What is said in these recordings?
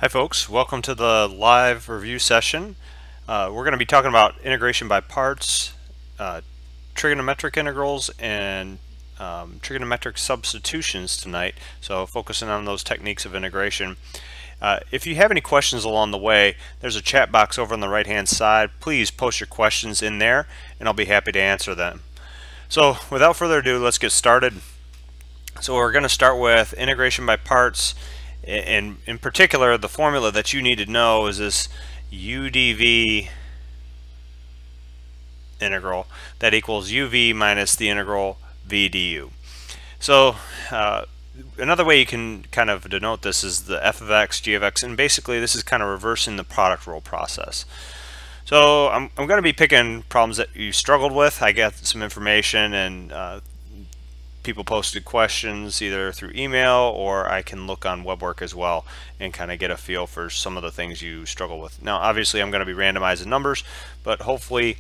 Hi folks, welcome to the live review session. We're going to be talking about integration by parts, trigonometric integrals, and trigonometric substitutions tonight, so focusing on those techniques of integration. If you have any questions along the way, there's a chat box over on the right hand side. Please post your questions in there and I'll be happy to answer them. So without further ado, let's get started. So we're going to start with integration by parts. And in particular, the formula that you need to know is this UdV integral that equals uv minus the integral v du. So another way you can kind of denote this is the f of x, g of x, and basically this is kind of reversing the product rule process. So I'm going to be picking problems that you struggled with. I got some information and people posted questions either through email, or I can look on WebWork as well and kind of get a feel for some of the things you struggle with. Now obviously I'm going to be randomizing numbers, but hopefully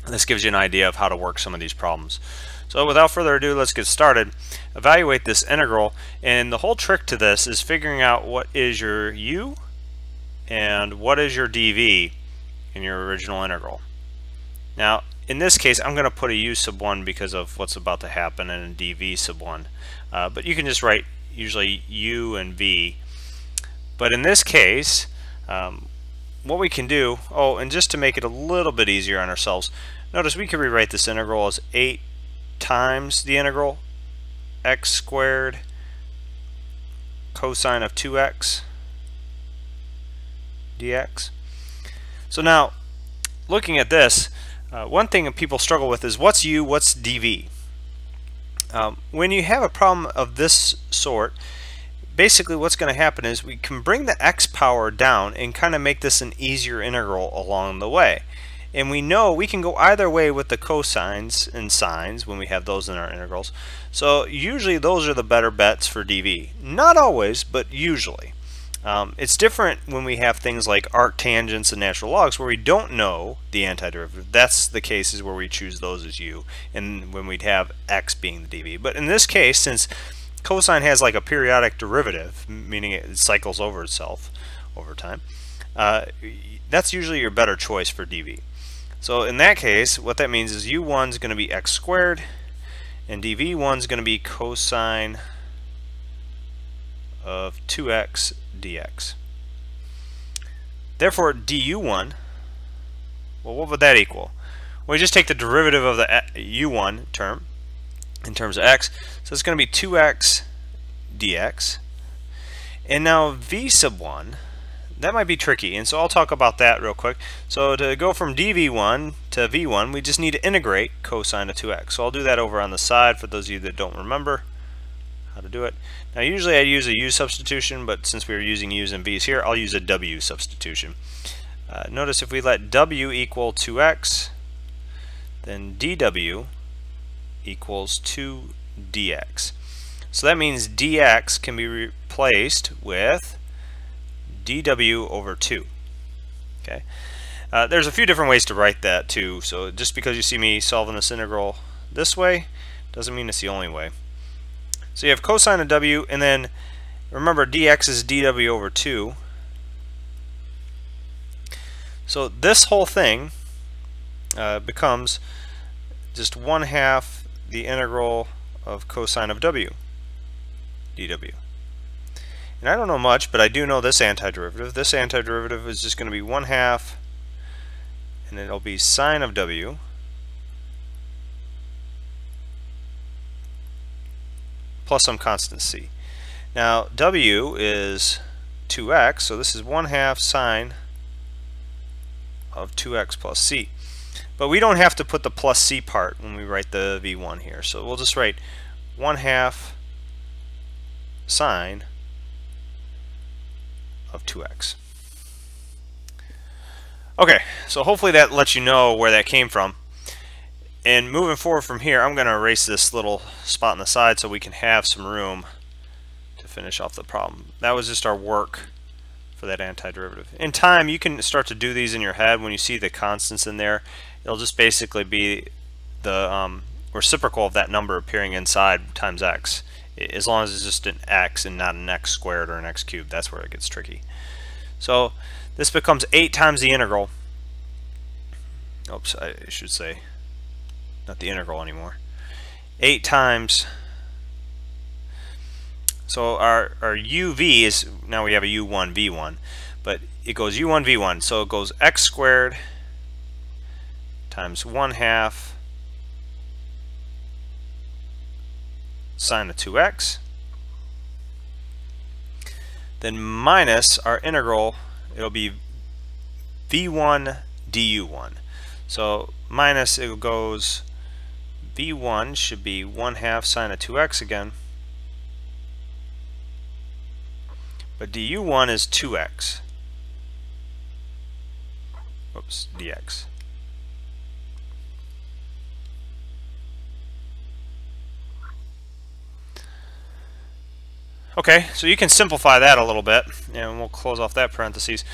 this gives you an idea of how to work some of these problems. So without further ado, let's get started. Evaluate this integral, and the whole trick to this is figuring out what is your u and what is your dv in your original integral. Now in this case, I'm going to put a u sub 1 because of what's about to happen, and a dv sub 1. But you can just write usually u and v. But in this case, what we can do, and just to make it a little bit easier on ourselves, notice we can rewrite this integral as 8 times the integral x squared cosine of 2x dx. So now, looking at this, one thing that people struggle with is what's u, what's dv. When you have a problem of this sort, basically what's going to happen is we can bring the x power down and kind of make this an easier integral along the way. And we know we can go either way with the cosines and sines when we have those in our integrals. So usually those are the better bets for dv. Not always, but usually. It's different when we have things like arctangents and natural logs where we don't know the antiderivative. That's the cases where we choose those as u, and when we'd have x being the dv. But in this case, since cosine has like a periodic derivative, meaning it cycles over itself over time, that's usually your better choice for dv. So in that case, what that means is u1 is going to be x squared, and dv1 is going to be cosine of 2x dx. Therefore du1, well, what would that equal? Well, we just take the derivative of the u1 term in terms of x, so it's going to be 2x dx. And now v sub 1, that might be tricky, and so I'll talk about that real quick. So to go from dv1 to v1, we just need to integrate cosine of 2x. So I'll do that over on the side for those of you that don't remember how to do it. Now usually I use a u substitution, but since we were using u's and v's here, I'll use a w substitution. Notice if we let w equal 2x, then dw equals 2 dx. So that means dx can be replaced with dw over 2. Okay. There's a few different ways to write that too, so just because you see me solving this integral this way doesn't mean it's the only way. So you have cosine of w, and then remember dx is dw over 2. So this whole thing becomes just 1/2 the integral of cosine of w dw. And I don't know much, but I do know this antiderivative. This antiderivative is just going to be 1/2, and it'll be sine of w plus some constant c. Now w is 2x, so this is 1/2 sine of 2x plus c. But we don't have to put the plus c part when we write the v1 here, so we'll just write 1/2 sine of 2x. Okay, so hopefully that lets you know where that came from. And moving forward from here, I'm going to erase this little spot on the side so we can have some room to finish off the problem. That was just our work for that antiderivative. In time, you can start to do these in your head. When you see the constants in there, it'll just basically be the reciprocal of that number appearing inside times x as long as it's just an x and not an x squared or an x cubed. That's where it gets tricky. So this becomes 8 times the integral. Oops, I should say not the integral anymore. 8 times. So our uv is, now we have a u1 v1, but it goes u1 v1. So it goes x squared times 1/2 sine of 2x. Then minus our integral, it'll be v1 du1. So minus, it goes v1 should be 1/2 sine of 2x again. But du1 is 2x. Oops, dx. Okay, so you can simplify that a little bit, and we'll close off that parentheses.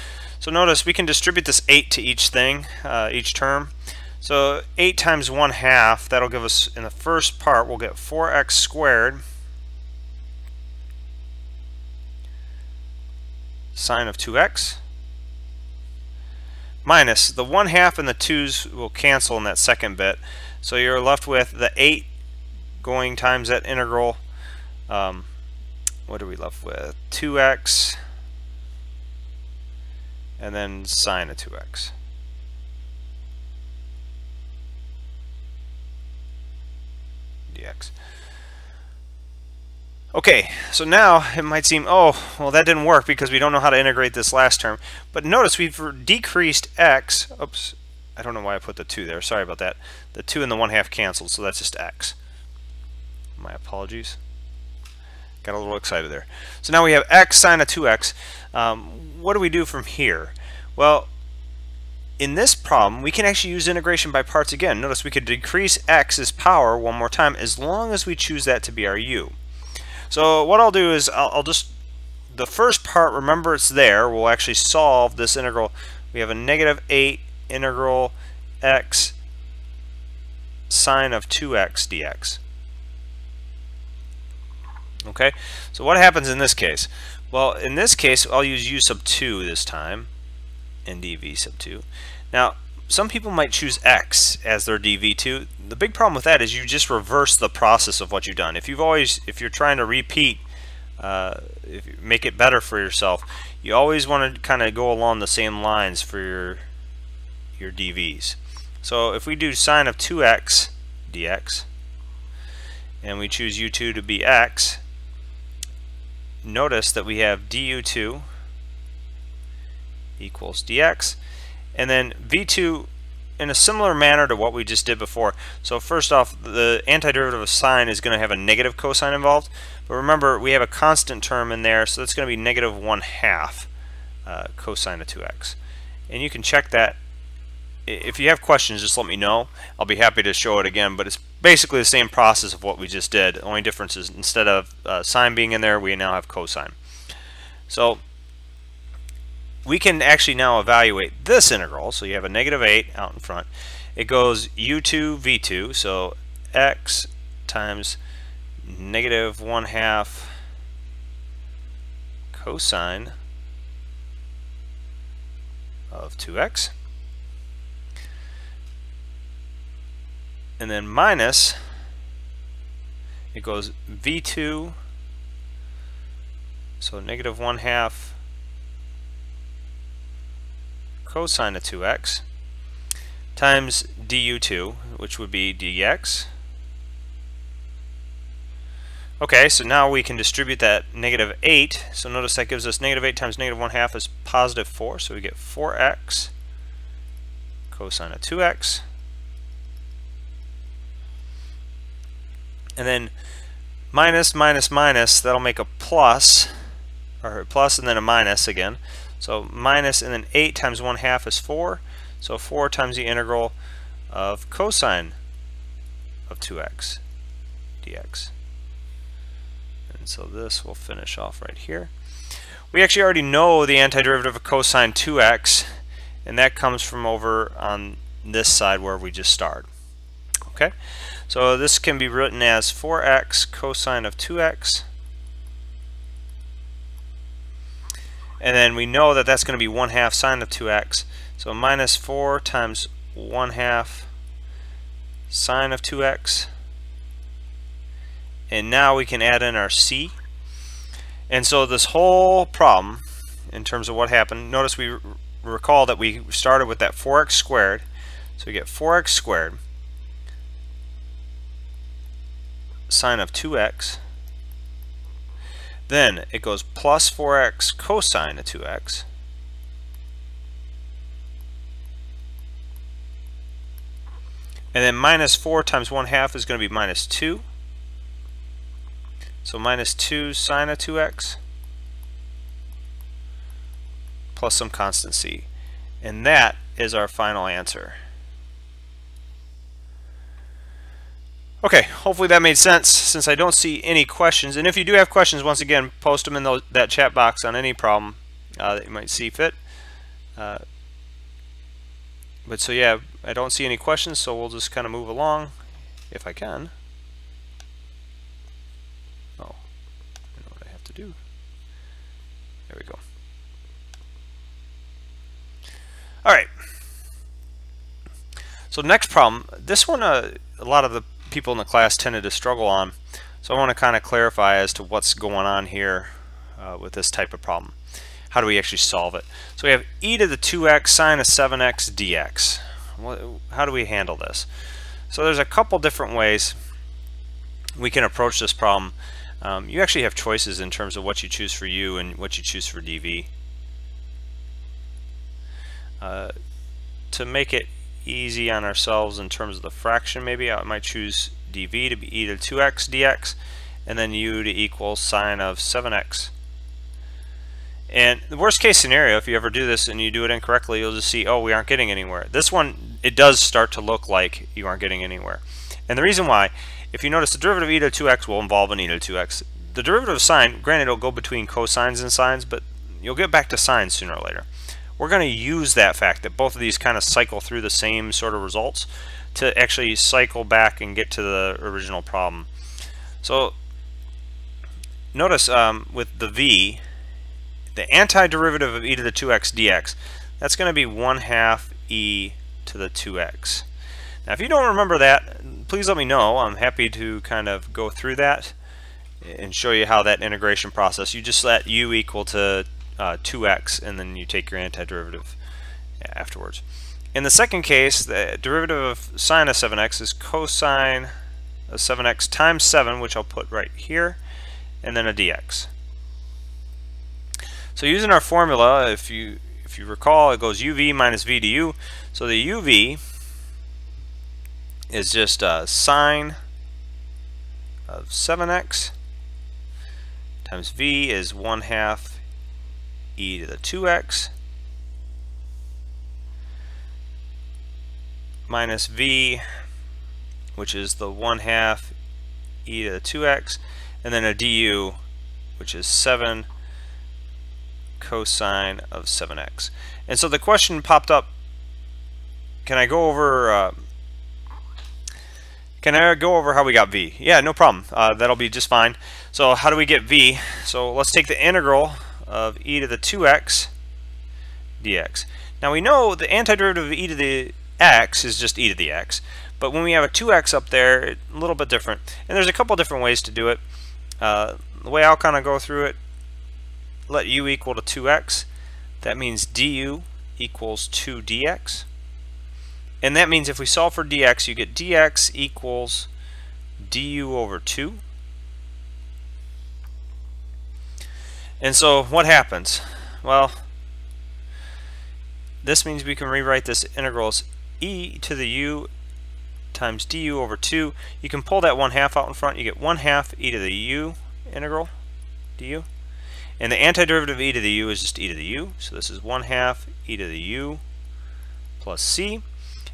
So notice we can distribute this 8 to each thing, each term. So 8 times 1/2, that'll give us, in the first part, we'll get 4x squared sine of 2x minus the 1/2 and the 2's will cancel in that second bit. So you're left with the 8 going times that integral. What are we left with? 2x and then sine of 2x. dx. Okay, so now it might seem, oh, well, that didn't work because we don't know how to integrate this last term. But notice we've decreased x. Oops, I don't know why I put the 2 there. Sorry about that. The 2 and the 1/2 canceled, so that's just x. My apologies. Got a little excited there. So now we have x sine of 2x. What do we do from here? Well, in this problem, we can actually use integration by parts again. Notice we could decrease x's power one more time as long as we choose that to be our u. So what I'll do is I'll just, the first part, remember it's there. We'll actually solve this integral. We have a -8 integral x sine of 2x dx. Okay, so what happens in this case? Well, in this case, I'll use u sub 2 this time, and dv sub 2. Now, some people might choose x as their dv2. The big problem with that is you just reverse the process of what you've done. If you're trying to repeat, if you make it better for yourself, you always want to kind of go along the same lines for your dv's. So if we do sine of 2x dx, and we choose u2 to be x, notice that we have du2 equals dx, and then v2 in a similar manner to what we just did before. So first off, the antiderivative of sine is going to have a negative cosine involved, but remember we have a constant term in there, so that's going to be -1/2 cosine of 2x. And you can check that. If you have questions, just let me know. I'll be happy to show it again, but it's basically the same process of what we just did. The only difference is instead of sine being in there, we now have cosine. So we can actually now evaluate this integral. So you have a -8 out in front. It goes u2 v2, so x times -1/2 cosine of 2x. And then minus, it goes v2, so -1/2 cosine of 2x times du2, which would be dx. Okay, so now we can distribute that -8. So notice that gives us -8 times -1/2 is +4, so we get 4x cosine of 2x. And then minus, minus, minus, that'll make a plus, or a plus and then a minus again. So minus, and then 8 times 1/2 is 4. So 4 times the integral of cosine of 2x dx. And so this will finish off right here. We actually already know the antiderivative of cosine 2x, and that comes from over on this side where we just started. Okay, so this can be written as 4x cosine of 2x, and then we know that that's going to be 1/2 sine of 2x, so minus 4 times 1/2 sine of 2x, and now we can add in our c. And so this whole problem, in terms of what happened, notice we recall that we started with that 4x squared, so we get 4x squared sine of 2x, then it goes plus 4x cosine of 2x, and then minus 4 times 1/2 is going to be minus 2, so minus 2 sine of 2x plus some constant c, and that is our final answer. Okay, hopefully that made sense, since I don't see any questions. And if you do have questions, once again, post them in that chat box on any problem that you might see fit. But so yeah, I don't see any questions, so we'll just kind of move along, if I can. Oh, I know what I have to do. There we go. All right. So next problem, this one a lot of the people in the class tended to struggle on, so I want to kind of clarify as to what's going on here with this type of problem. How do we actually solve it? So we have e to the 2x sine of 7x dx. How do we handle this? So there's a couple different ways we can approach this problem. You actually have choices in terms of what you choose for u and what you choose for dv. To make it easy on ourselves in terms of the fraction, maybe I might choose dv to be e to 2x dx, and then u to equal sine of 7x. And the worst case scenario, if you ever do this and you do it incorrectly, you'll just see, oh, we aren't getting anywhere. This one, it does start to look like you aren't getting anywhere. And the reason why, if you notice, the derivative of e to 2x will involve an e to 2x. The derivative of sine, granted, it'll go between cosines and sines, but you'll get back to sines sooner or later. We're going to use that fact that both of these kind of cycle through the same sort of results to actually cycle back and get to the original problem. So notice with the v, the antiderivative of e to the 2x dx, that's going to be 1/2 e to the 2x. Now if you don't remember that, please let me know. I'm happy to kind of go through that and show you how that integration process, you just let u equal to 2x, and then you take your antiderivative afterwards. In the second case, the derivative of sine of 7x is cosine of 7x times 7, which I'll put right here, and then a dx. So using our formula, if you recall, it goes uv minus v du. So the uv is just sine of 7x times v is 1/2 e to the 2x minus v, which is the 1/2 e to the 2x, and then a du, which is 7 cosine of 7x. And so the question popped up, can I go over how we got v? Yeah, no problem. That'll be just fine. So how do we get v? So let's take the integral of e to the 2x dx. Now we know the antiderivative of e to the x is just e to the x, but when we have a 2x up there, it's a little bit different. And there's a couple different ways to do it. The way I'll kind of go through it, let u equal to 2x. That means du equals 2 dx. And that means if we solve for dx, you get dx equals du over 2. And so what happens? Well, this means we can rewrite this integral as e to the u times du over 2. You can pull that 1/2 out in front. You get 1/2 e to the u integral du. And the antiderivative of e to the u is just e to the u. So this is 1/2 e to the u plus c.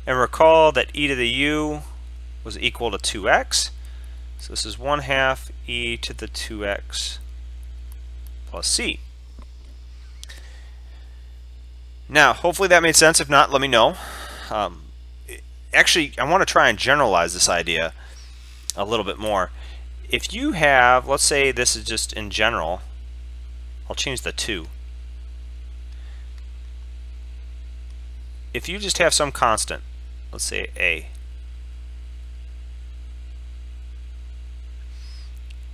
And recall that e to the u was equal to 2x. So this is 1/2 e to the 2x plus c. Now, hopefully that made sense. If not, let me know. actually, I want to try and generalize this idea a little bit more. If you have, let's say this is just in general, I'll change the 2. If you just have some constant, let's say a,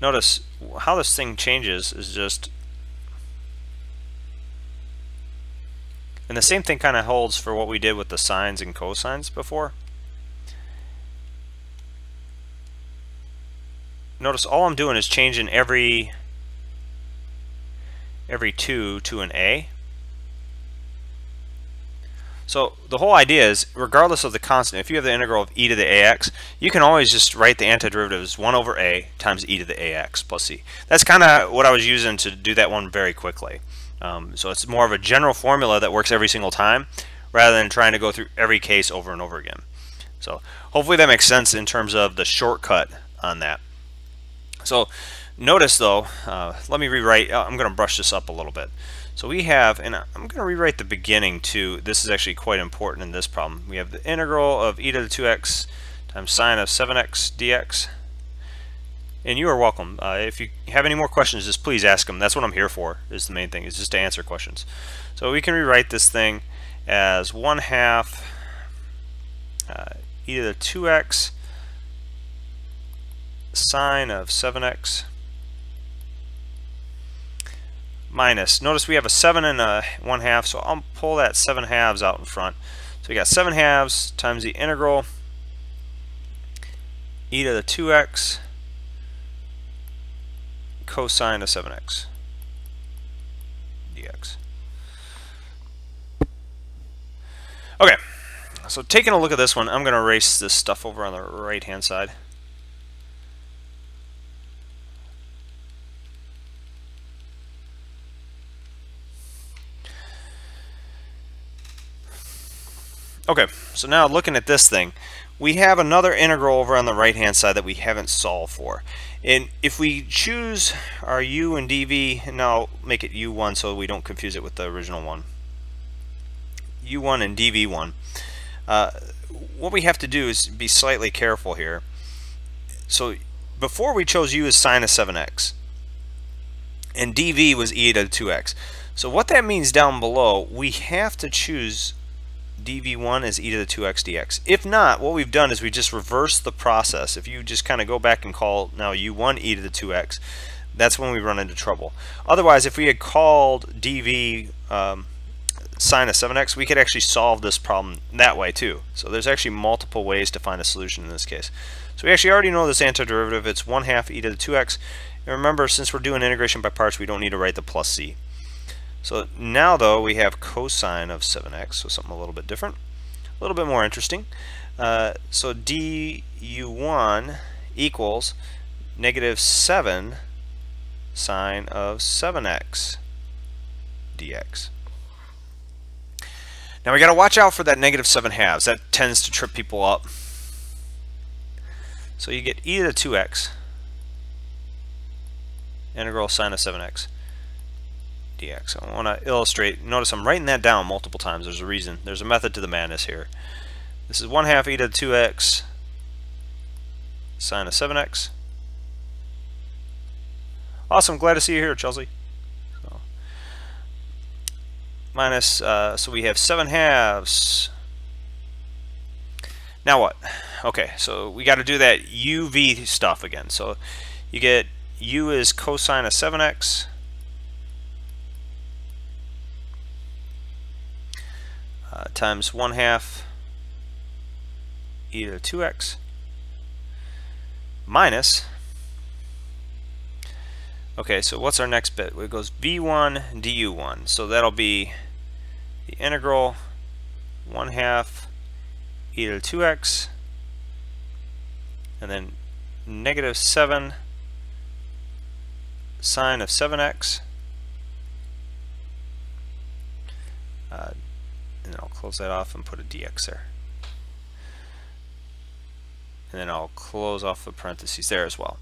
notice how this thing changes is just, and the same thing kind of holds for what we did with the sines and cosines before. Notice all I'm doing is changing every 2 to an a. So the whole idea is, regardless of the constant, if you have the integral of e to the ax, you can always just write the antiderivative as 1 over a times e to the ax plus c. That's kind of what I was using to do that one very quickly. So it's more of a general formula that works every single time, rather than trying to go through every case over and over again. So hopefully that makes sense in terms of the shortcut on that. So notice though, let me rewrite, I'm going to brush this up a little bit. So we have, and I'm going to rewrite the beginning too. This is actually quite important in this problem. We have the integral of e to the 2x times sine of 7x dx. And you are welcome. If you have any more questions, just please ask them. That's what I'm here for, is the main thing, is just to answer questions. So we can rewrite this thing as 1/2 e to the 2x sine of 7x minus, notice we have a 7 and a 1/2, so I'll pull that 7/2 out in front. So we got 7/2 times the integral e to the 2x cosine of 7x dx. Okay, so taking a look at this one, I'm going to erase this stuff over on the right hand side. Okay, so now looking at this thing, we have another integral over on the right hand side that we haven't solved for. And if we choose our u and dv, and now I'll make it u1 so we don't confuse it with the original one, u1 and dv1, what we have to do is be slightly careful here. So before we chose u as sine of 7x, and dv was e to the 2x. So what that means down below, we have to choose dv1 is e to the 2x dx. If not, what we've done is we just reversed the process. If you just kind of go back and call now u1 e to the 2x, that's when we run into trouble. Otherwise, if we had called dv sine of 7x, we could actually solve this problem that way too. So there's actually multiple ways to find a solution in this case. So we actually already know this antiderivative. It's 1/2 e to the 2x. And remember, since we're doing integration by parts, we don't need to write the plus c. So now though, we have cosine of 7x, so something a little bit different, a little bit more interesting. So du1 equals -7 sine of 7x dx. Now we got to watch out for that -7/2. That tends to trip people up. So you get e to the 2x integral sine of 7x dx. I want to illustrate. Notice I'm writing that down multiple times. There's a reason. There's a method to the madness here. This is 1/2 e to the 2x sine of 7x. Awesome. Glad to see you here, Chelsea. So, minus, so we have 7/2. Now what? Okay, so we got to do that uv stuff again. So you get u is cosine of 7x times 1/2 e to the 2x minus, okay, so what's our next bit? It goes v1 du1, so that'll be the integral 1/2 e to the 2x and then -7 sine of 7x, and then I'll close that off and put a dx there. And then I'll close off the parentheses there as well.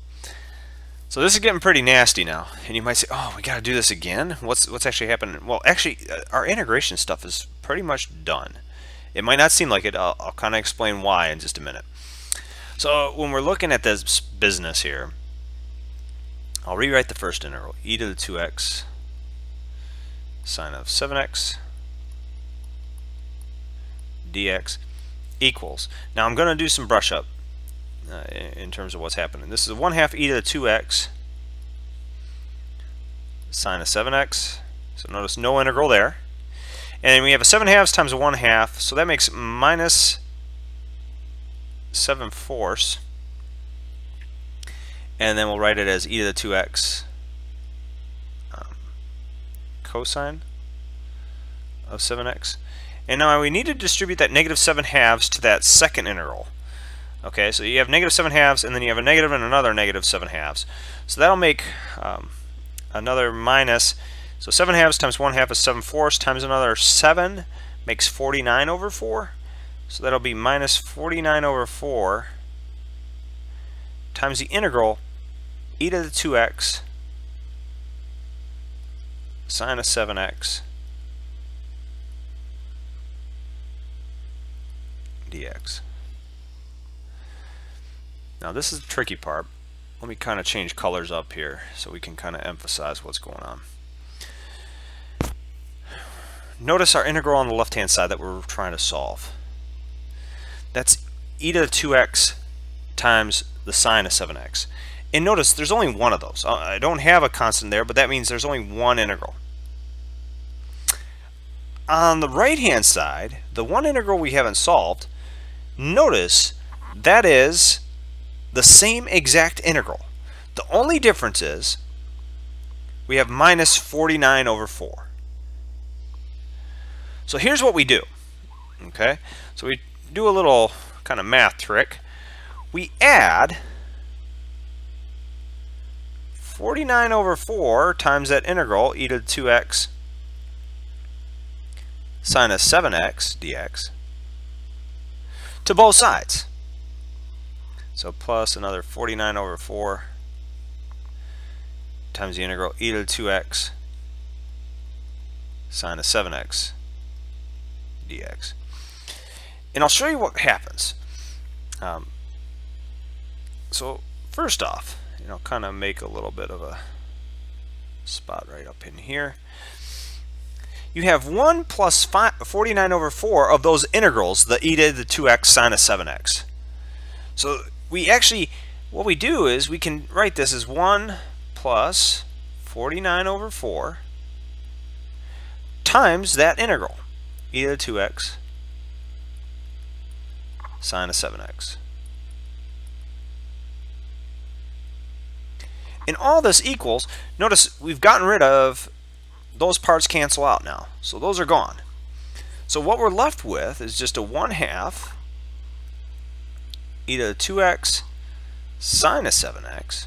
So this is getting pretty nasty now. And you might say, oh, we got to do this again? What's actually happening? Well, actually, our integration stuff is pretty much done. It might not seem like it. I'll kind of explain why in just a minute. So when we're looking at this business here, I'll rewrite the first integral, e to the 2x sine of 7x dx equals. Now I'm going to do some brush up in terms of what's happening. This is 1/2 e to the 2x sine of 7x. So notice no integral there. And we have a 7/2 times a 1/2, so that makes minus 7/4. And then we'll write it as e to the 2x cosine of 7x. And now we need to distribute that negative 7/2 to that second integral. Okay, so you have negative 7/2 and then you have a negative and another negative 7/2. So that'll make another minus. So 7/2 times 1/2 is 7/4 times another 7 makes 49 over 4. So that'll be minus 49 over 4 times the integral e to the 2x sine of 7x dx. Now this is the tricky part. Let me kind of change colors up here so we can kind of emphasize what's going on. Notice our integral on the left hand side that we're trying to solve. That's e to the 2x times the sine of 7x. And notice there's only one of those. I don't have a constant there, but that means there's only one integral. On the right hand side, the one integral we haven't solved, notice that is the same exact integral. The only difference is we have minus 49 over 4. So here's what we do. Okay, so we do a little kind of math trick. We add 49 over 4 times that integral e to the 2x sine of 7x dx to both sides. So plus another 49 over 4 times the integral e to the 2x sine of 7x dx. And I'll show you what happens. So first off, kind of make a little bit of a spot right up in here. You have 1 plus 49 over 4 of those integrals, the e to the 2x sine of 7x. So we actually, what we do is we can write this as 1 plus 49 over 4 times that integral, e to the 2x sine of 7x. And all this equals, notice we've gotten rid of, those parts cancel out now. So those are gone. So what we're left with is just a 1/2 e to the 2x sine of 7x.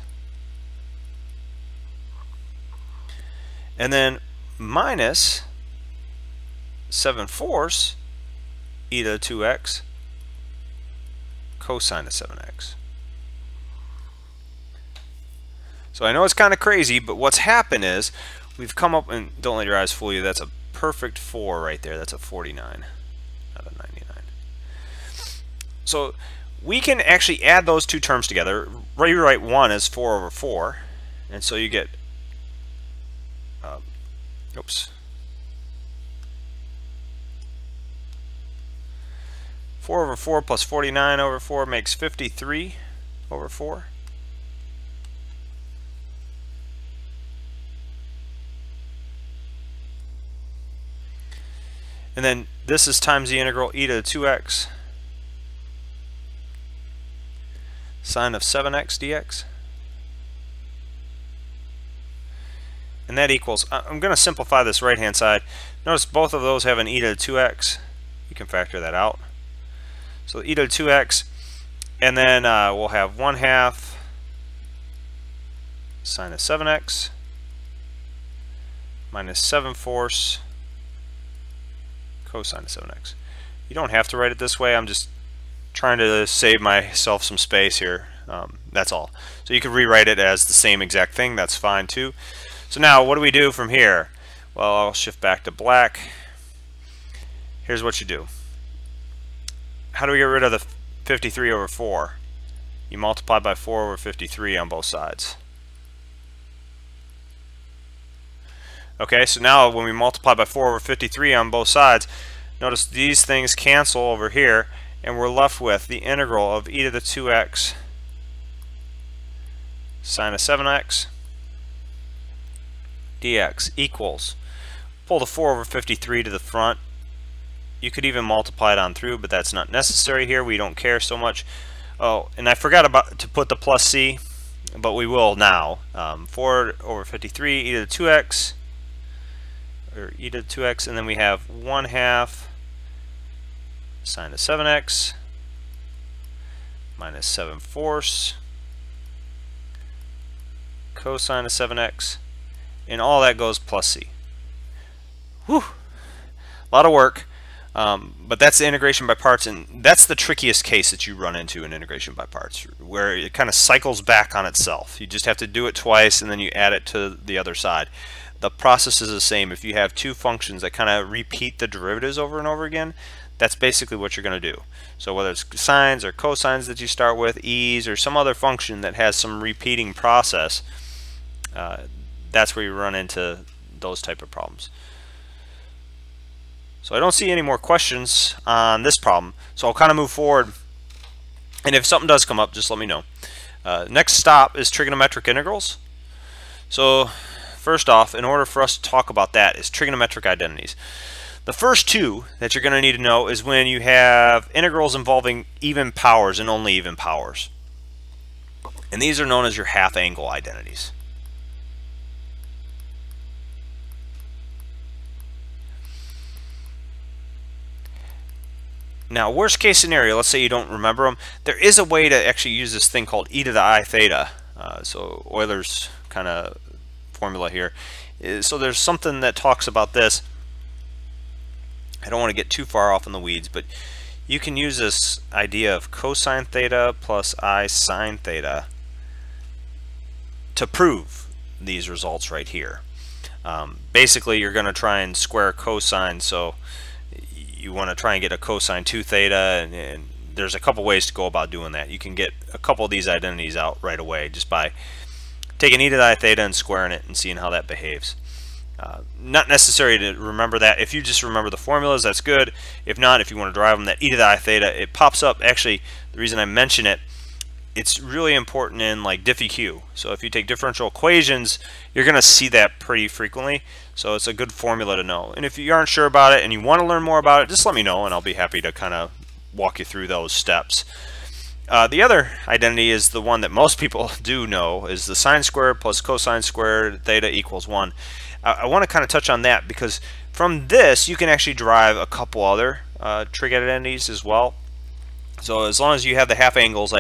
And then minus 7/4 e to the 2x cosine of 7x. So I know it's kind of crazy, but what's happened is we've come up, and don't let your eyes fool you, that's a perfect 4 right there. That's a 49 out of 99. So we can actually add those two terms together. Rewrite 1 as 4 over 4, and so you get oops, 4 over 4 plus 49 over 4 makes 53 over 4. And then this is times the integral e to the 2x sine of 7x dx. And that equals, I'm going to simplify this right hand side. Notice both of those have an e to the 2x. You can factor that out. So e to the 2x, and then we'll have 1/2 sine of 7x minus 7/4 cosine of 7x. You don't have to write it this way. I'm just trying to save myself some space here. That's all. So you can rewrite it as the same exact thing. That's fine too. So now what do we do from here? Well, I'll shift back to black. Here's what you do. how do we get rid of the 53 over 4? You multiply by 4 over 53 on both sides. Okay, so now when we multiply by 4 over 53 on both sides, notice these things cancel over here, and we're left with the integral of e to the 2x sine of 7x dx equals, pull the 4 over 53 to the front. You could even multiply it on through, but that's not necessary here. We don't care so much. Oh, and I forgot to put the plus c, but we will now. 4 over 53 e to the 2x, or e to the 2x, and then we have 1/2 sine of 7x minus 7/4 cosine of 7x, and all that goes plus c. Whew! A lot of work, but that's the integration by parts, and that's the trickiest case that you run into in integration by parts, where it kind of cycles back on itself. You just have to do it twice, and then you add it to the other side. The process is the same. If you have two functions that kind of repeat the derivatives over and over again, that's basically what you're going to do. So whether it's sines or cosines that you start with, e's, or some other function that has some repeating process, that's where you run into those type of problems. So I don't see any more questions on this problem, so I'll kind of move forward, and if something does come up, just let me know. Next stop is trigonometric integrals. So first off, in order for us to talk about that, is trigonometric identities. The first two that you're going to need to know is when you have integrals involving even powers and only even powers. And these are known as your half angle identities. Now, worst case scenario, let's say you don't remember them, there is a way to actually use this thing called e to the I theta. So Euler's kind of formula here. So there's something that talks about this. I don't want to get too far off in the weeds, but you can use this idea of cosine theta plus I sine theta to prove these results right here. Basically, you're going to try and square cosine, so you want to try and get a cosine 2 theta, and there's a couple ways to go about doing that. You can get a couple of these identities out right away just by taking e to the I theta and squaring it and seeing how that behaves. Not necessary to remember that. If you just remember the formulas, that's good. If not, if you want to derive them, that e to the I theta, it pops up. Actually, the reason I mention it, it's really important in like diff-EQ. So if you take differential equations, you're going to see that pretty frequently. So it's a good formula to know. And if you aren't sure about it and you want to learn more about it, just let me know and I'll be happy to kind of walk you through those steps. The other identity is the one that most people do know, is the sine squared plus cosine squared theta equals 1. I want to kind of touch on that because from this you can actually derive a couple other trig identities as well. So as long as you have the half angles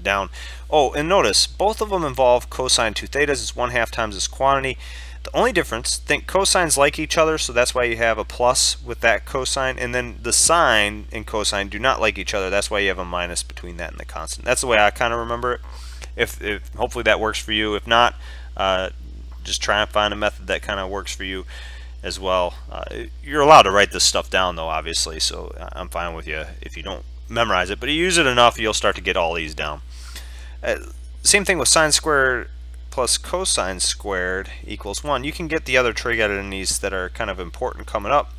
down. Oh, and notice both of them involve cosine 2 thetas. It's 1/2 times this quantity. The only difference, think cosines like each other, so that's why you have a plus with that cosine, and then the sine and cosine do not like each other. That's why you have a minus between that and the constant. That's the way I kind of remember it. If hopefully that works for you. If not, just try and find a method that kind of works for you as well. You're allowed to write this stuff down though, obviously, so I'm fine with you if you don't memorize it, but you use it enough, you'll start to get all these down. Same thing with sine squared plus cosine squared equals 1. You can get the other trig identities that are kind of important coming up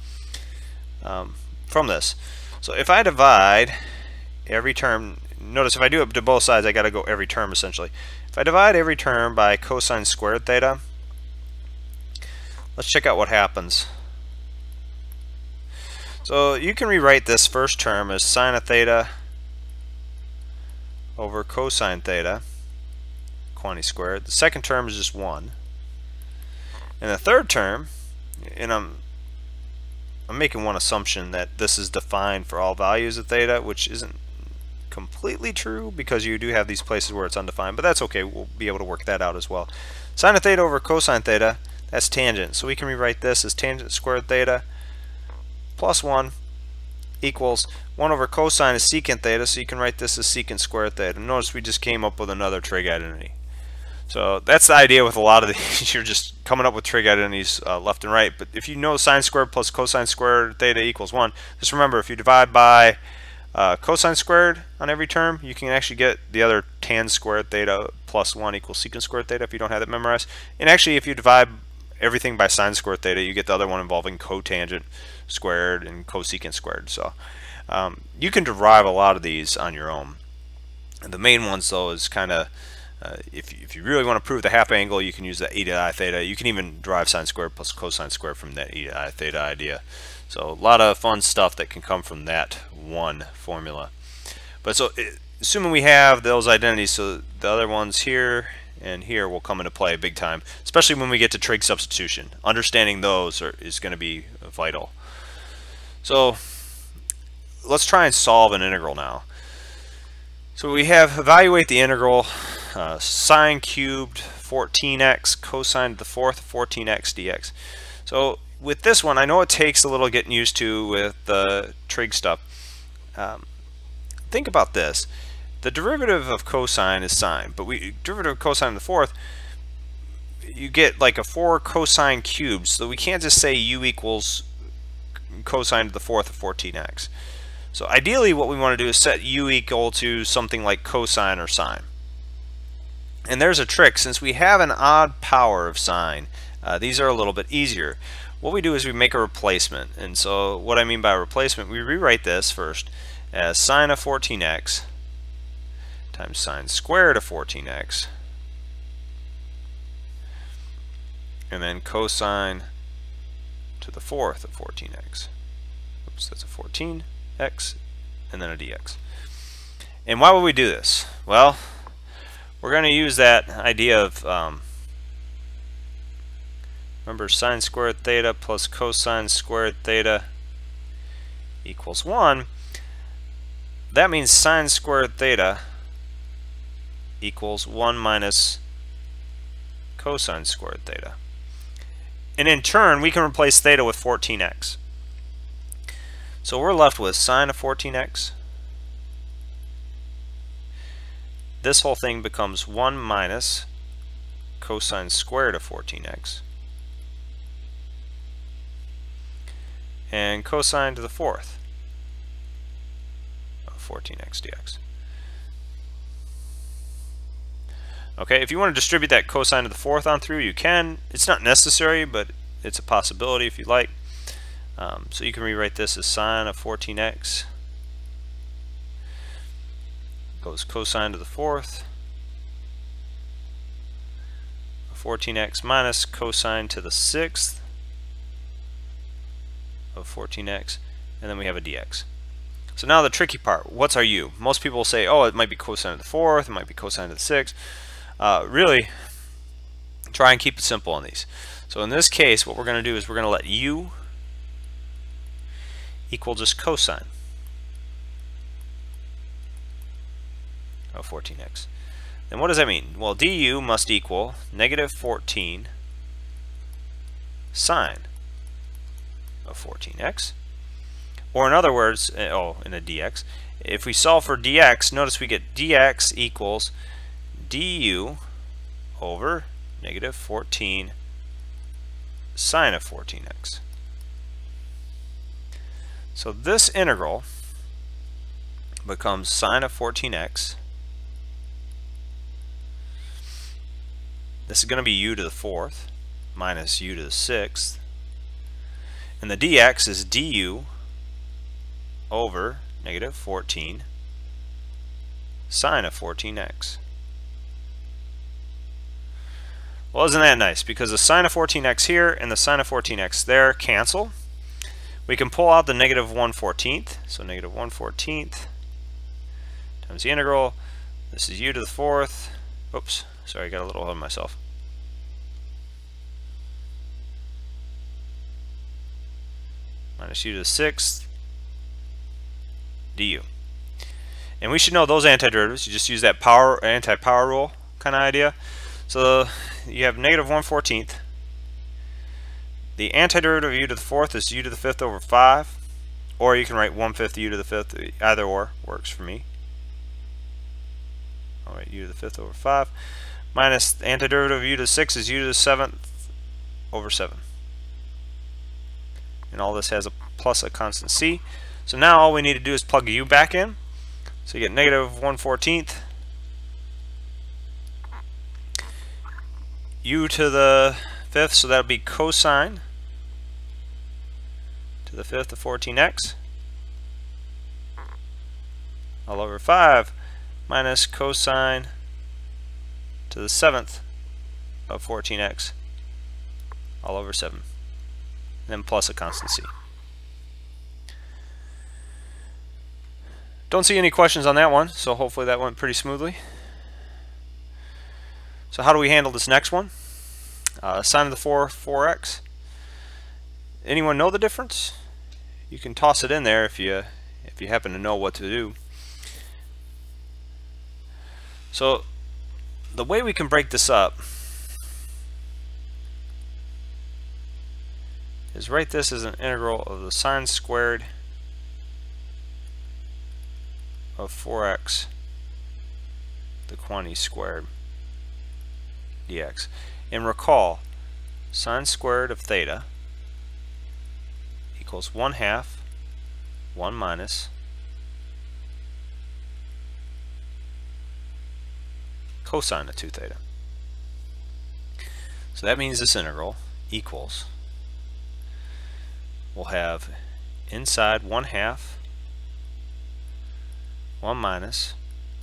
from this. So if I divide every term, notice if I do it to both sides, I got to go every term essentially. If I divide every term by cosine squared theta, let's check out what happens. So you can rewrite this first term as sine of theta over cosine theta, quantity squared. The second term is just 1. And the third term, and I'm making one assumption that this is defined for all values of theta, which isn't completely true because you do have these places where it's undefined, but that's okay. We'll be able to work that out as well. Sine of theta over cosine theta, that's tangent. So we can rewrite this as tangent squared theta plus 1 equals 1 over cosine is secant theta, so you can write this as secant squared theta. Notice we just came up with another trig identity. So that's the idea with a lot of these. You're just coming up with trig identities left and right. But if you know sine squared plus cosine squared theta equals 1, just remember if you divide by cosine squared on every term, you can actually get the other tan squared theta plus 1 equals secant squared theta if you don't have that memorized. And actually, if you divide everything by sine squared theta, you get the other one involving cotangent squared and cosecant squared. So you can derive a lot of these on your own. And the main ones, though, is kind of if you really want to prove the half angle, you can use the e to I theta. You can even derive sine squared plus cosine squared from that e to I theta idea. So a lot of fun stuff that can come from that one formula. But so assuming we have those identities, so the other ones here and here will come into play big time, especially when we get to trig substitution. Understanding those is going to be vital. So let's try and solve an integral now. So we have evaluate the integral sine cubed 14x cosine to the fourth 14x dx. So with this one, I know it takes a little getting used to with the trig stuff. Think about this. The derivative of cosine is sine, but derivative of cosine to the fourth, you get like a 4 cosine cubed, so we can't just say u equals cosine to the fourth of 14x. So ideally what we want to do is set u equal to something like cosine or sine. And there's a trick. Since we have an odd power of sine, these are a little bit easier. What we do is we make a replacement. And so what I mean by replacement, we rewrite this first as sine of 14x times sine squared of 14x, and then cosine to the fourth of 14x. Oops, that's a 14x and then a dx. And why would we do this? Well, we're going to use that idea of remember, sine squared theta plus cosine squared theta equals 1. That means sine squared theta equals 1 minus cosine squared theta. And in turn, we can replace theta with 14x. So we're left with sine of 14x. This whole thing becomes 1 minus cosine squared of 14x. And cosine to the fourth of 14x dx. Okay, if you want to distribute that cosine to the fourth on through, you can. It's not necessary, but it's a possibility if you like. So you can rewrite this as sine of 14x goes cosine to the fourth of 14x minus cosine to the sixth of 14x, and then we have a dx. So now the tricky part, what's our u? Most people will say, oh, it might be cosine to the fourth, it might be cosine to the sixth. Really, try and keep it simple on these. So in this case, what we're going to do is we're going to let u equal just cosine of 14x. Then what does that mean? Well, du must equal negative 14 sine of 14x. Or in other words, in a dx, if we solve for dx, notice we get dx equals du over negative 14 sine of 14x. So this integral becomes sine of 14x. This is going to be u to the fourth minus u to the sixth. And the dx is du over negative 14 sine of 14x. Well, isn't that nice? Because the sine of 14x here and the sine of 14x there cancel. We can pull out the negative 1/14th. So negative 1/14th times the integral. This is u to the fourth. Oops, sorry, I got a little ahead of myself. Minus u to the sixth du. And we should know those antiderivatives. You just use that anti-power rule kind of idea. So you have negative 1/14th. The antiderivative of u to the fourth is u to the fifth over 5. Or you can write 1/5 u to the fifth. Either or works for me. Alright, u to the fifth over 5. Minus the antiderivative of u to the sixth is u to the seventh over 7. And all this has a plus a constant c. So now all we need to do is plug u back in. So you get negative 1/14 u to the 5th, so that'll be cosine to the 5th of 14x all over 5 minus cosine to the 7th of 14x all over 7, and then plus a constant c. Don't see any questions on that one, so hopefully that went pretty smoothly. So how do we handle this next one? Sine of the 4x. Anyone know the difference? You can toss it in there if you happen to know what to do. So the way we can break this up is write this as an integral of the sine squared of 4x, the quantity squared, dx. And recall, sine squared of theta equals 1/2 1 minus cosine of 2 theta. So that means this integral equals, we'll have inside 1/2 1 minus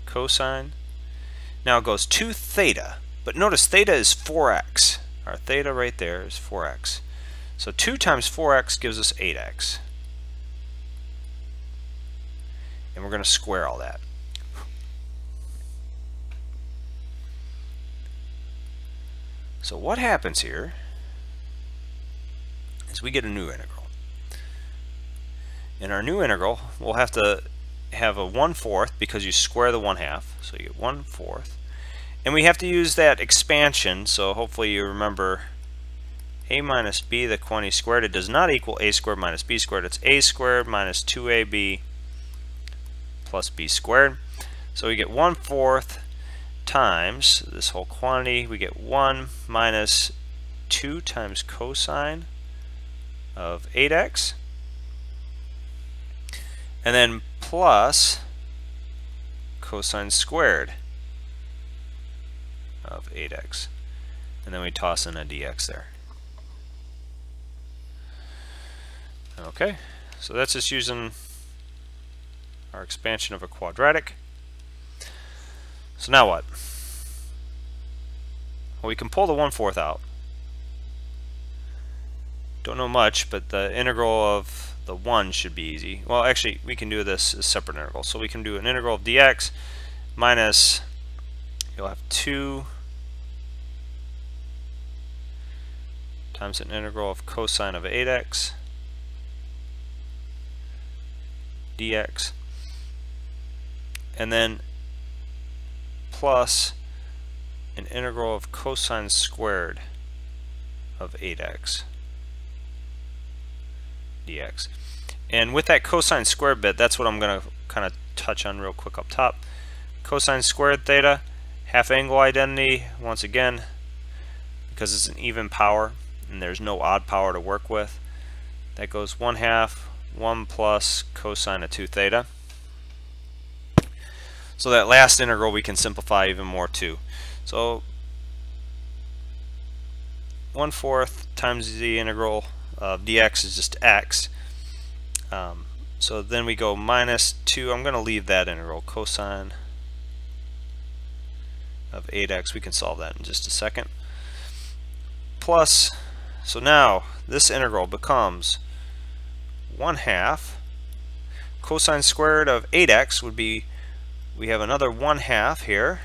cosine. Now it goes to theta, but notice theta is 4x. Our theta right there is 4x. So 2 times 4x gives us 8x. And we're going to square all that. So what happens here is we get a new integral. In our new integral, we'll have to have a 1/4 because you square the 1/2, so you get 1/4. And we have to use that expansion, so hopefully you remember a minus b, the quantity squared. It does not equal a squared minus b squared. It's a squared minus 2ab plus b squared. So we get 1/4 times this whole quantity. We get 1 minus 2 times cosine of 8x. And then plus cosine squared of 8x. And then we toss in a dx there. Okay, so that's just using our expansion of a quadratic. So now what? Well, we can pull the 1/4 out. Don't know much, but the integral of the 1 should be easy. Well, actually, we can do this as separate integrals. So we can do an integral of dx minus, you'll have 2 times an integral of cosine of 8x dx, and then plus an integral of cosine squared of 8x dx. And with that cosine squared bit, that's what I'm going to kind of touch on real quick up top. Cosine squared theta, half angle identity, once again, because it's an even power and there's no odd power to work with. That goes 1/2 1 plus cosine of 2 theta. So that last integral we can simplify even more too. So 1/4 times the integral of dx is just x. So then we go minus 2. I'm going to leave that integral, cosine of 8x. We can solve that in just a second. Plus, so now this integral becomes 1/2 cosine squared of 8x would be, we have another 1/2 here.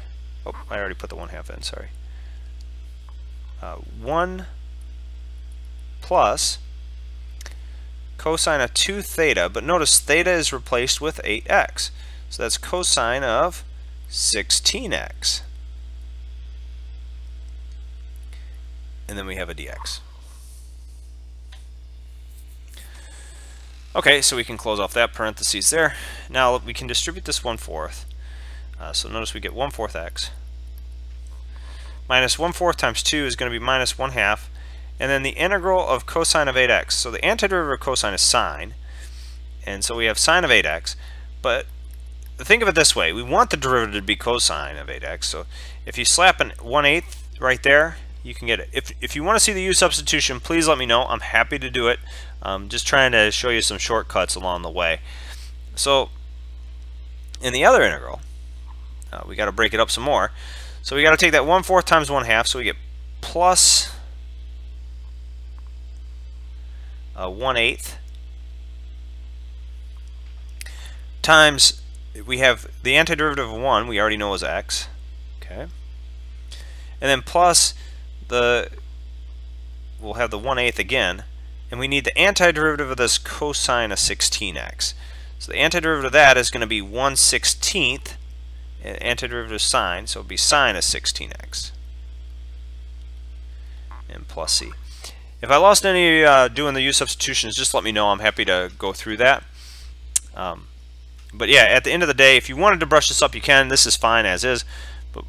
Oh, I already put the 1/2 in, sorry. 1 plus cosine of 2 theta, but notice theta is replaced with 8x. So that's cosine of 16x. And then we have a dx. Okay, so we can close off that parentheses there. Now we can distribute this 1/4. So notice we get 1/4 x. Minus 1/4 times 2 is going to be minus 1/2. And then the integral of cosine of 8x. So the antiderivative of cosine is sine. And so we have sine of 8x. But think of it this way. We want the derivative to be cosine of 8x. So if you slap an 1/8 right there, you can get it. If you want to see the u substitution, please let me know. I'm happy to do it. Just trying to show you some shortcuts along the way. So in the other integral, we got to break it up some more. So we got to take that 1/4 times 1/2, so we get plus 1/8 times, we have the antiderivative of 1, we already know is x, okay, and then plus we'll have the 1/8 again, and we need the antiderivative of this cosine of 16x. So the antiderivative of that is going to be 1/16, antiderivative of sine, so it'll be sine of 16x, and plus c. If I lost any doing the u substitutions, just let me know. I'm happy to go through that. But yeah, at the end of the day, if you wanted to brush this up, you can. This is fine as is. But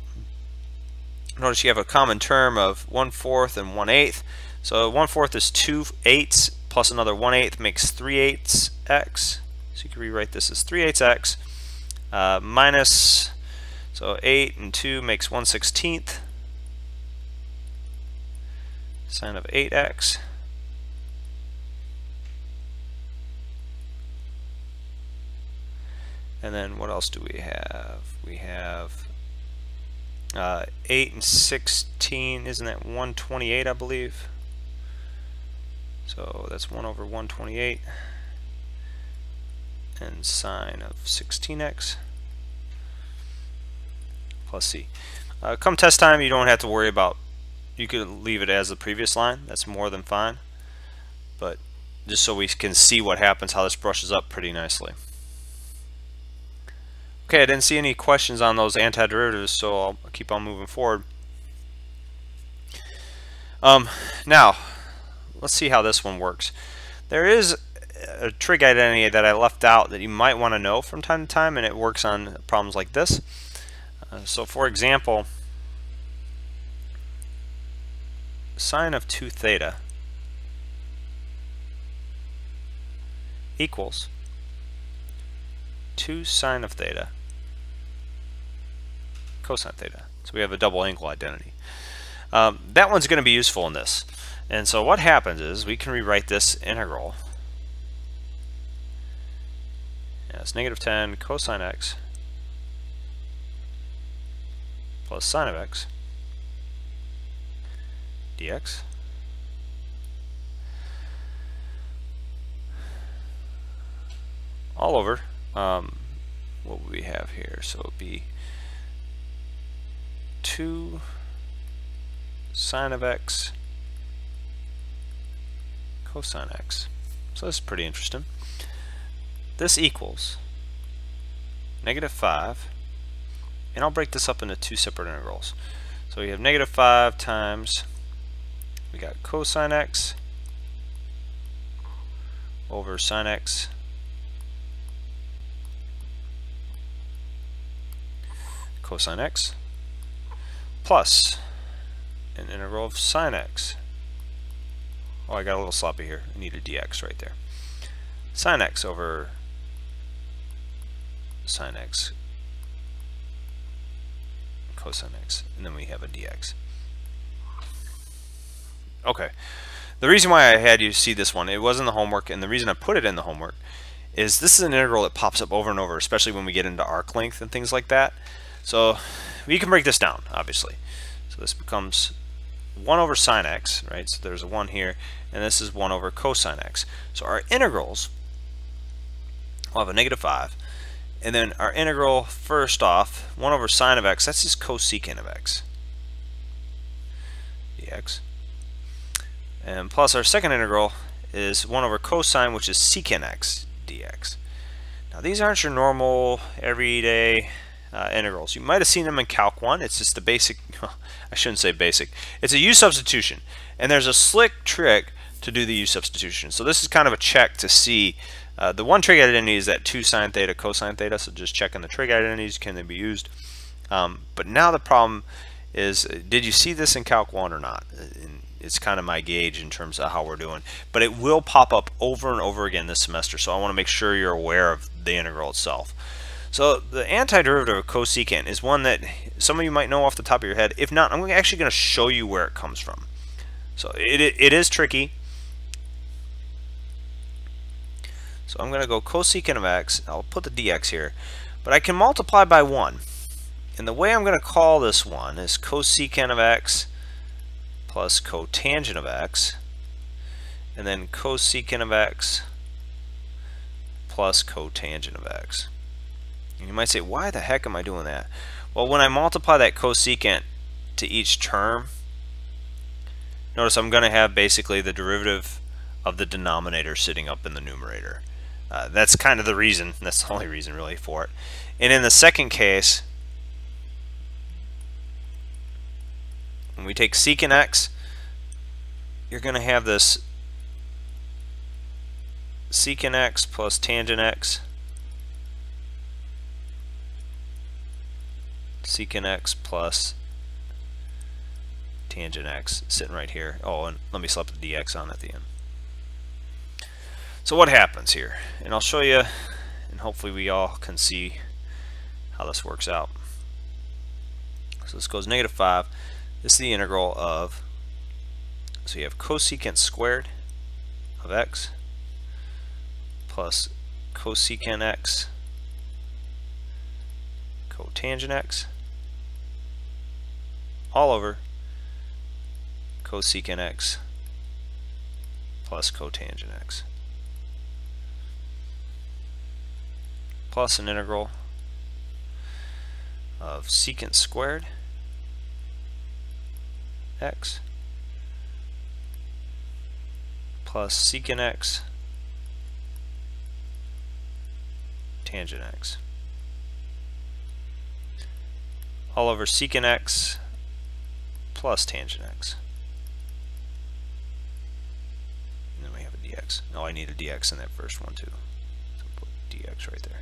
notice you have a common term of 1/4 and 1/8. So 1/4 is 2/8 plus another 1/8 makes 3/8 x. So you can rewrite this as 3/8 x minus, so 8 and 2 makes 1/16 sine of 8x. And then what else do we have? We have 8 and 16, isn't that 128, I believe? So that's 1/128 and sine of 16x plus c. Come test time, you don't have to worry about, you could leave it as the previous line. That's more than fine. But just so we can see what happens, how this brushes up pretty nicely. Okay, I didn't see any questions on those antiderivatives, so I'll keep on moving forward. Now, let's see how this one works. There is a trig identity that I left out that you might want to know from time to time, and it works on problems like this. So for example, sine of 2 theta equals 2 sine of theta cosine theta. So we have a double angle identity. That one's going to be useful in this. And so what happens is we can rewrite this integral as -10 cosine x plus sine of x dx all over what would we have here? So it would be 2 sine of x cosine x. So this is pretty interesting. This equals -5, and I'll break this up into two separate integrals. So we have -5 times, we got cosine x over sine x cosine x plus an integral of sine x. Oh, I got a little sloppy here. I need a dx right there. Sine x over sine x cosine x, and then we have a dx. Okay, the reason why I had you see this one, it was in the homework, and the reason I put it in the homework is this is an integral that pops up over and over, especially when we get into arc length and things like that. So we can break this down, obviously. So this becomes 1 over sine x, right? So there's a 1 here, and this is 1 over cosine x. So our integrals will have a -5, and then our integral, first off, 1 over sine of x, that's just cosecant of x dx. And plus our second integral is 1 over cosine, which is secant x dx. Now these aren't your normal everyday integrals. You might have seen them in Calc 1. It's just the basic, I shouldn't say basic, it's a u substitution, and there's a slick trick to do the u substitution. So this is kind of a check to see the one trig identity is that 2 sine theta cosine theta, so just checking the trig identities, can they be used. But now the problem is, did you see this in Calc 1 or not? And it's kind of my gauge in terms of how we're doing. But it will pop up over and over again this semester, so I want to make sure you're aware of the integral itself. So the antiderivative of cosecant is one that some of you might know off the top of your head. If not, I'm actually going to show you where it comes from. So it is tricky. So I'm going to go cosecant of x. I'll put the dx here. But I can multiply by 1. And the way I'm going to call this one is cosecant of x plus cotangent of x. And then cosecant of x plus cotangent of x. And you might say, why the heck am I doing that? Well, when I multiply that cosecant to each term, notice I'm going to have basically the derivative of the denominator sitting up in the numerator. That's kind of the reason, that's the only reason really for it. And in the second case, when we take secant x, you're going to have this secant x plus tangent x, secant x plus tangent x sitting right here. Oh, and let me slap the dx on at the end. So what happens here? And I'll show you, and hopefully we all can see how this works out. So this goes -5. This is the integral of, so you have cosecant squared of x plus cosecant x cotangent x all over cosecant x plus cotangent x plus an integral of secant squared x plus secant x tangent x all over secant x plus tangent x. And then we have a dx. Oh, I need a dx in that first one too. So put dx right there.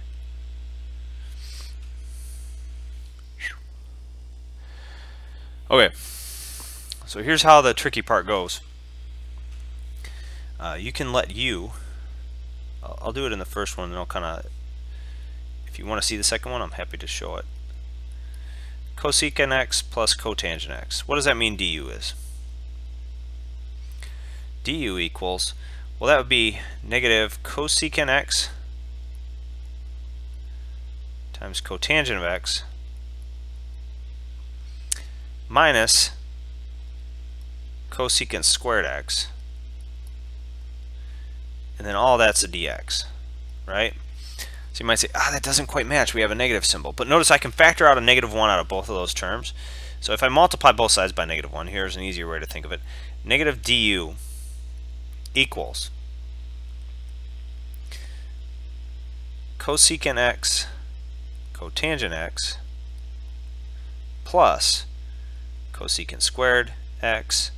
Okay, so here's how the tricky part goes. You can let I'll do it in the first one, and I'll kind of, if you want to see the second one, I'm happy to show it. Cosecant x plus cotangent x. What does that mean du is? Du equals, well, that would be negative cosecant x times cotangent of x minus cosecant squared x, and then all that's a dx, right? So you might say, that doesn't quite match, we have a negative symbol. But notice I can factor out a -1 out of both of those terms. So if I multiply both sides by -1, here's an easier way to think of it. Negative du equals cosecant x cotangent x plus cosecant squared x,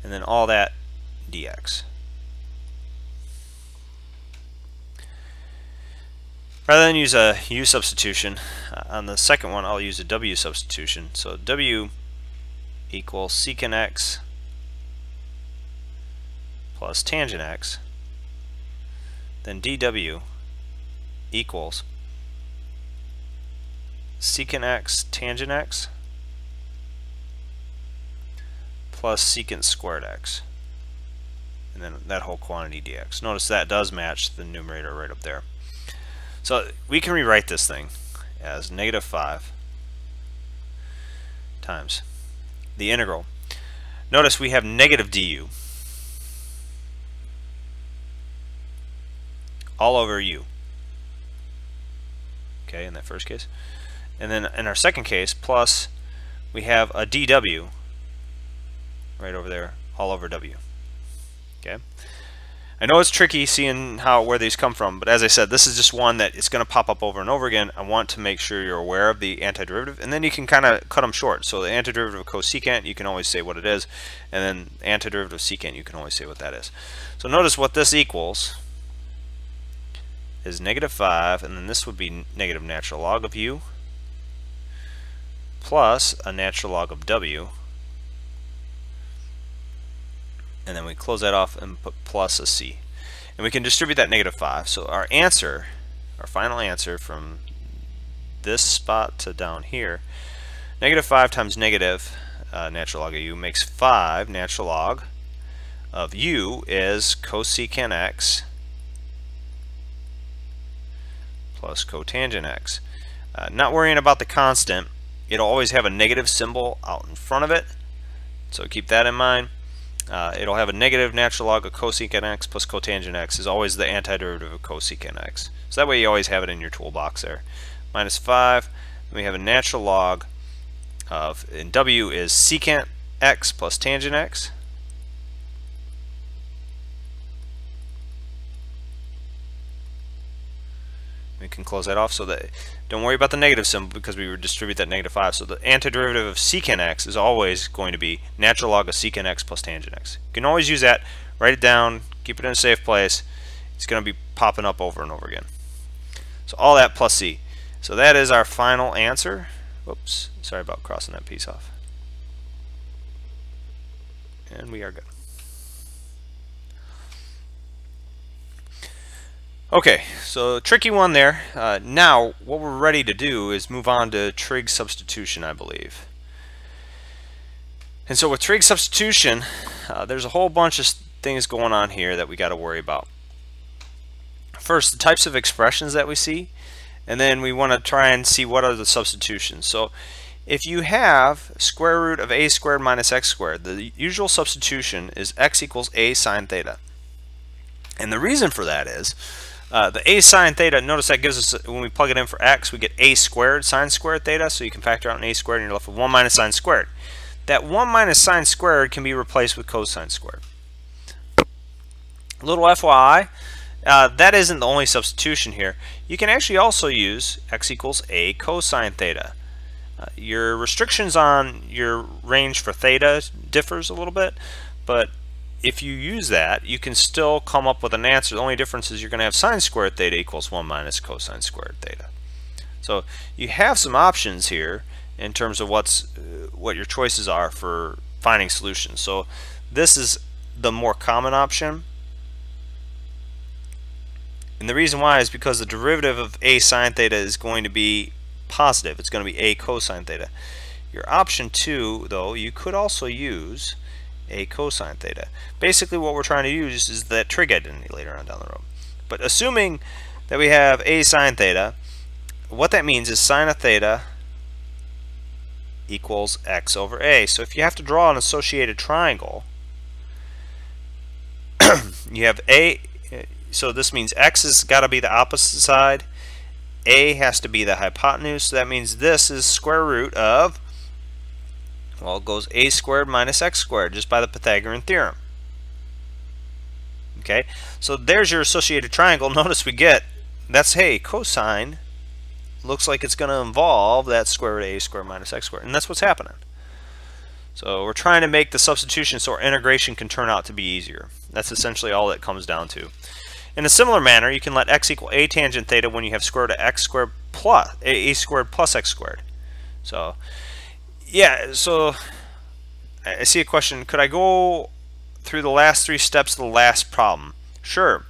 and then all that dx. Rather than use a u substitution, on the second one I'll use a w substitution. So w equals secant x plus tangent x, then dw equals secant x tangent x plus secant squared x, and then that whole quantity dx. Notice that does match the numerator right up there. So we can rewrite this thing as -5 times the integral. Notice we have negative du all over u. Okay, in that first case. And then in our second case, plus we have a dw right over there all over w. Okay. I know it's tricky seeing where these come from, but as I said, this is just one that it's going to pop up over and over again. I want to make sure you're aware of the antiderivative, and then you can kind of cut them short. So the antiderivative of cosecant, you can always say what it is, and then antiderivative of secant, you can always say what that is. So notice what this equals is -5, and then this would be negative natural log of u plus a natural log of w, and then we close that off and put plus a c. And we can distribute that -5. So our answer, our final answer from this spot to down here, -5 times negative natural log of u makes 5 natural log of u is cosecant x plus cotangent x. Not worrying about the constant, it'll always have a negative symbol out in front of it, so keep that in mind. It'll have a negative natural log of cosecant x plus cotangent x is always the antiderivative of cosecant x. So that way you always have it in your toolbox there. -5, then we have a natural log of, and w is secant x plus tangent x. We can close that off so that, don't worry about the negative symbol because we would distribute that -5. So the antiderivative of secant x is always going to be natural log of secant x plus tangent x. You can always use that, write it down, keep it in a safe place. It's going to be popping up over and over again. So all that plus c. So that is our final answer. Whoops, sorry about crossing that piece off. And we are good. Okay, so tricky one there. Now what we're ready to do is move on to trig substitution, I believe. And so with trig substitution, there's a whole bunch of things going on here that we got to worry about. First, the types of expressions that we see, and then we want to try and see what are the substitutions. So if you have square root of a squared minus x squared, the usual substitution is x equals a sine theta. And the reason for that is the a sine theta, notice that gives us, when we plug it in for x, we get a squared sine squared theta, so you can factor out an a squared and you're left with 1 minus sine squared. That 1 minus sine squared can be replaced with cosine squared. Little FYI, that isn't the only substitution here. You can actually also use x equals a cosine theta. Your restrictions on your range for theta differs a little bit, but if you use that, you can still come up with an answer. The only difference is you're going to have sine squared theta equals 1 minus cosine squared theta. So you have some options here in terms of what your choices are for finding solutions. So this is the more common option. And the reason why is because the derivative of a sine theta is going to be positive. It's going to be a cosine theta. Your option 2, though, you could also use a cosine theta. Basically what we're trying to use is that trig identity later on down the road. But assuming that we have a sine theta, what that means is sine of theta equals x over a. So if you have to draw an associated triangle, you have a, so this means x has got to be the opposite side, a has to be the hypotenuse, so that means this is square root of, well, it goes a squared minus x squared just by the Pythagorean theorem. Okay, so there's your associated triangle. Notice we get, that's, hey, cosine looks like it's going to involve that square root of a squared minus x squared, and that's what's happening. So we're trying to make the substitution so our integration can turn out to be easier. That's essentially all it comes down to. In a similar manner, you can let x equal a tangent theta when you have square root of x squared plus a squared plus x squared. So yeah, so I see a question, could I go through the last 3 steps of the last problem? Sure.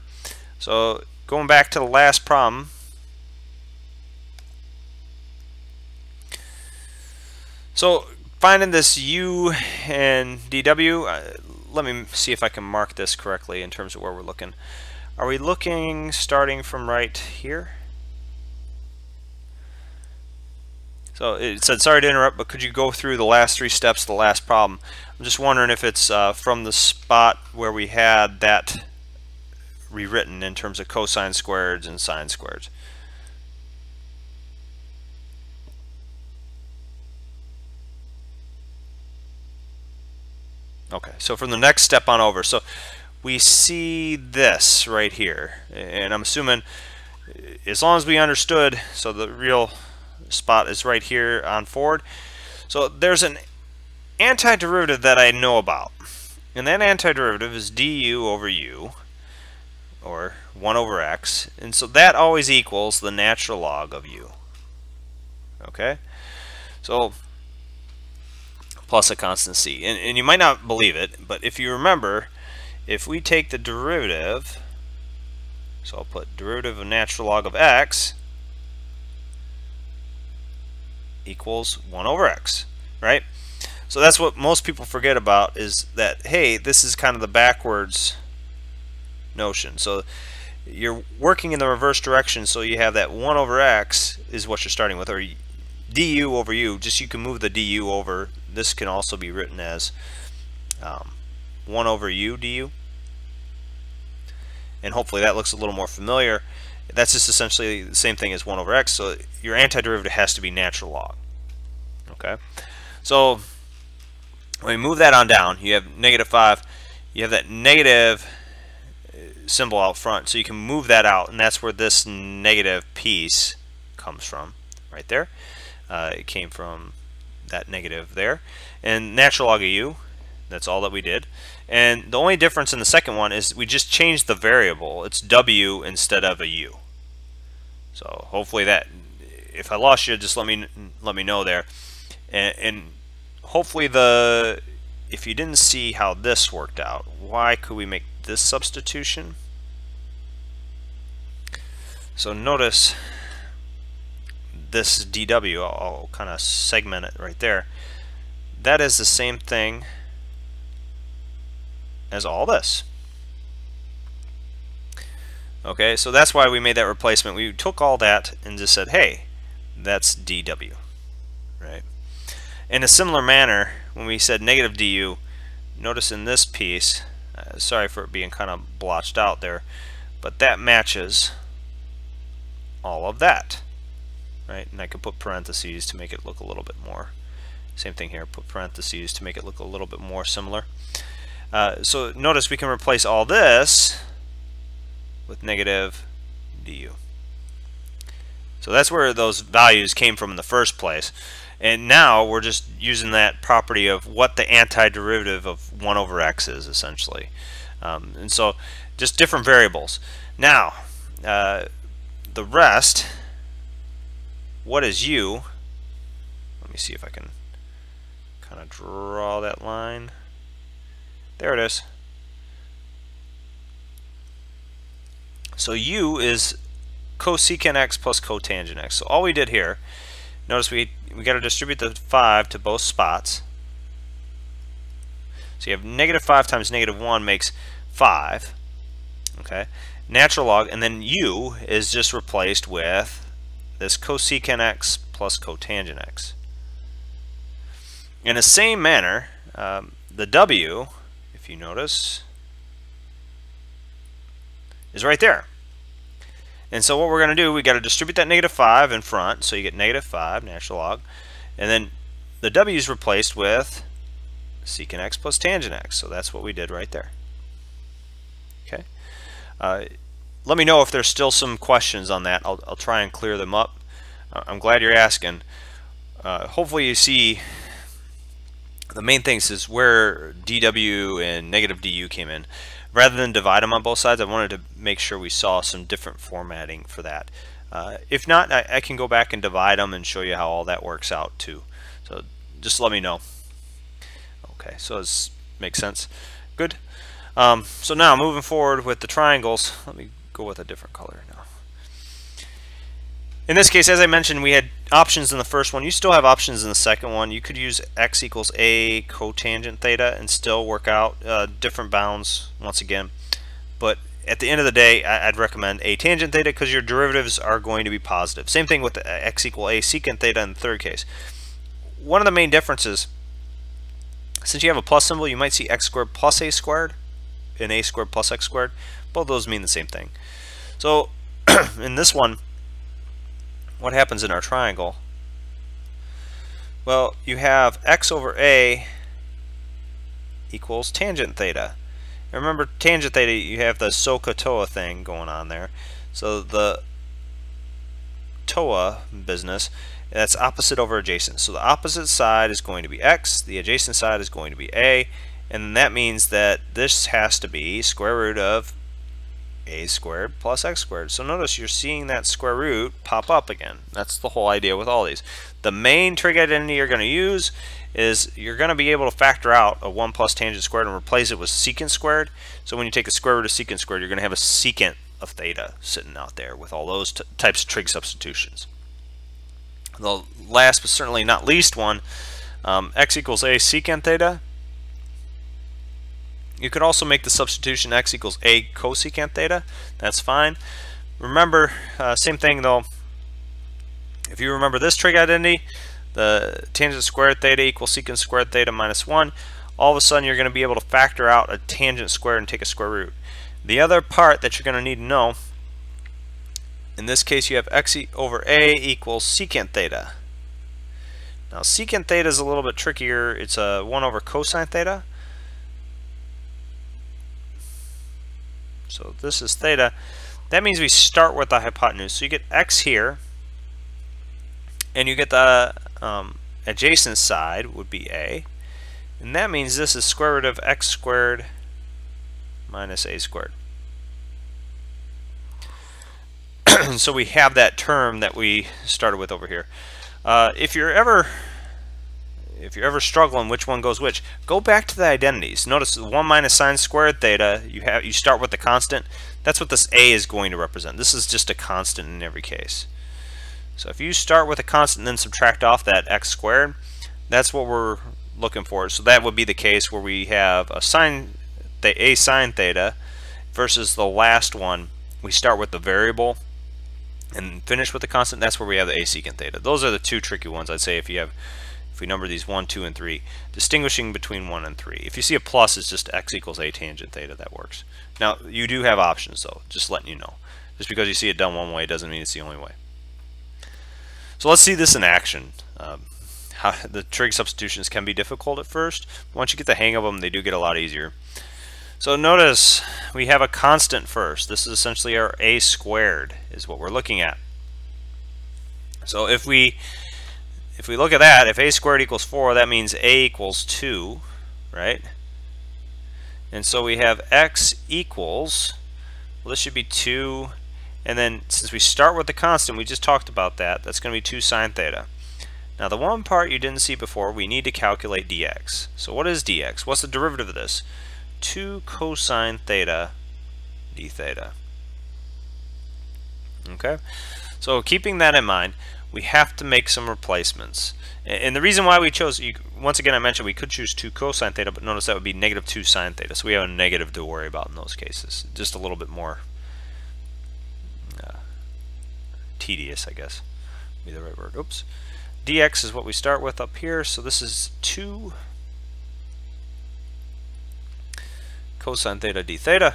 So going back to the last problem, so finding this u and dw, let me see if I can mark this correctly in terms of where we're looking. Are we looking starting from right here? So it said, sorry to interrupt, but could you go through the last 3 steps of the last problem? I'm just wondering if it's from the spot where we had that rewritten in terms of cosine squareds and sine squareds. Okay, so from the next step on over. So we see this right here, and I'm assuming as long as we understood, so the real spot is right here on forward. So there's an antiderivative that I know about, and that antiderivative is du over u, or 1 over x, and so that always equals the natural log of u. Okay, so plus a constant c. And you might not believe it, but if you remember, if we take the derivative, so I'll put derivative of natural log of x equals 1 over x, right? So that's what most people forget about, is that, hey, this is kind of the backwards notion. So you're working in the reverse direction, so you have that 1 over x is what you're starting with, or du over u. Just you can move the du over. This can also be written as 1 over u du. And hopefully that looks a little more familiar. That's just essentially the same thing as 1 over x, so your antiderivative has to be natural log. Okay, so when we move that on down, you have -5, you have that negative symbol out front, so you can move that out, and that's where this negative piece comes from, right there. It came from that negative there. And natural log of u, that's all that we did. And the only difference in the second one is we just changed the variable. It's w instead of a u. So hopefully that, if I lost you, just let me know there. And hopefully if you didn't see how this worked out, why could we make this substitution? So notice this dw, I'll kind of segment it right there. That is the same thing as all this. Okay, so that's why we made that replacement. We took all that and just said, hey, that's dw, right? In a similar manner, when we said negative du, notice in this piece, sorry for it being kind of blotched out there, but that matches all of that, right? And I could put parentheses to make it look a little bit more. Same thing here, put parentheses to make it look a little bit more similar. So notice we can replace all this with negative du. So that's where those values came from in the first place. And now we're just using that property of what the antiderivative of 1 over x is, essentially. And so just different variables. Now, the rest, what is u? Let me see if I can kind of draw that line. There it is. So u is cosecant x plus cotangent x. So all we did here, notice we got to distribute the 5 to both spots. So you have -5 times -1 makes 5. Okay, natural log, and then u is just replaced with this cosecant x plus cotangent x. In the same manner, the w, if you notice, is right there. And so what we're going to do, we got to distribute that -5 in front, so you get -5 natural log, and then the w is replaced with secant x plus tangent x. So that's what we did right there. Okay. Let me know if there's still some questions on that. I'll try and clear them up. I'm glad you're asking. Hopefully you see the main things is where dw and negative du came in. Rather than divide them on both sides, I wanted to make sure we saw some different formatting for that. If not, I can go back and divide them and show you how all that works out too. So just let me know. Okay, so this makes sense. Good. So now moving forward with the triangles, let me go with a different color now. In this case, as I mentioned, we had options in the first one. You still have options in the second one. You could use x equals a cotangent theta and still work out different bounds once again. But at the end of the day, I'd recommend a tangent theta because your derivatives are going to be positive. Same thing with the x equal a secant theta in the third case. One of the main differences, since you have a plus symbol, you might see x squared plus a squared and a squared plus x squared. Both of those mean the same thing. So in this one, what happens in our triangle? Well, you have x over a equals tangent theta. And remember, tangent theta, you have the SOHCAHTOA thing going on there. So the TOA business, that's opposite over adjacent. So the opposite side is going to be x, the adjacent side is going to be a, and that means that this has to be square root of a squared plus x squared. So notice you're seeing that square root pop up again. That's the whole idea with all these. The main trig identity you're going to use is you're going to be able to factor out a 1 plus tangent squared and replace it with secant squared. So when you take the square root of secant squared, you're going to have a secant of theta sitting out there with all those types of trig substitutions. The last but certainly not least one, x equals a secant theta. You could also make the substitution x equals a cosecant theta. That's fine. Remember, same thing though, if you remember this trig identity, the tangent squared theta equals secant squared theta minus 1, all of a sudden you're going to be able to factor out a tangent squared and take a square root. The other part that you're going to need to know, in this case you have x over a equals secant theta. Now secant theta is a little bit trickier. It's a 1 over cosine theta. So this is theta. That means we start with the hypotenuse. So you get x here, and you get the adjacent side would be a, and that means this is square root of x squared minus a squared. So we have that term that we started with over here. If you're ever struggling which one goes which, go back to the identities. Notice the 1 minus sine squared theta, you start with the constant. That's what this a is going to represent. This is just a constant in every case. So if you start with a constant and then subtract off that x squared, that's what we're looking for. So that would be the case where we have a sine theta versus the last one. We start with the variable and finish with the constant. That's where we have the a secant theta. Those are the two tricky ones, I'd say, if we number these 1, 2, and 3, distinguishing between 1 and 3. If you see a plus, it's just x equals a tangent theta. That works. Now, you do have options, though, just letting you know. Just because you see it done one way doesn't mean it's the only way. So let's see this in action. How the trig substitutions can be difficult at first. Once you get the hang of them, they do get a lot easier. So notice we have a constant first. This is essentially our a squared is what we're looking at. So if we look at that, if a squared equals 4, that means a equals 2, right? And so we have x equals, well, this should be 2, and then since we start with the constant, we just talked about that, that's going to be 2 sine theta. Now the one part you didn't see before, we need to calculate dx. So what is dx? What's the derivative of this? 2 cosine theta d theta. Okay? So keeping that in mind, we have to make some replacements. And the reason why we chose, once again I mentioned we could choose 2 cosine theta, but notice that would be negative 2 sine theta. So we have a negative to worry about in those cases. Just a little bit more tedious, I guess, would be the right word. Oops. Dx is what we start with up here. So this is 2 cosine theta d theta.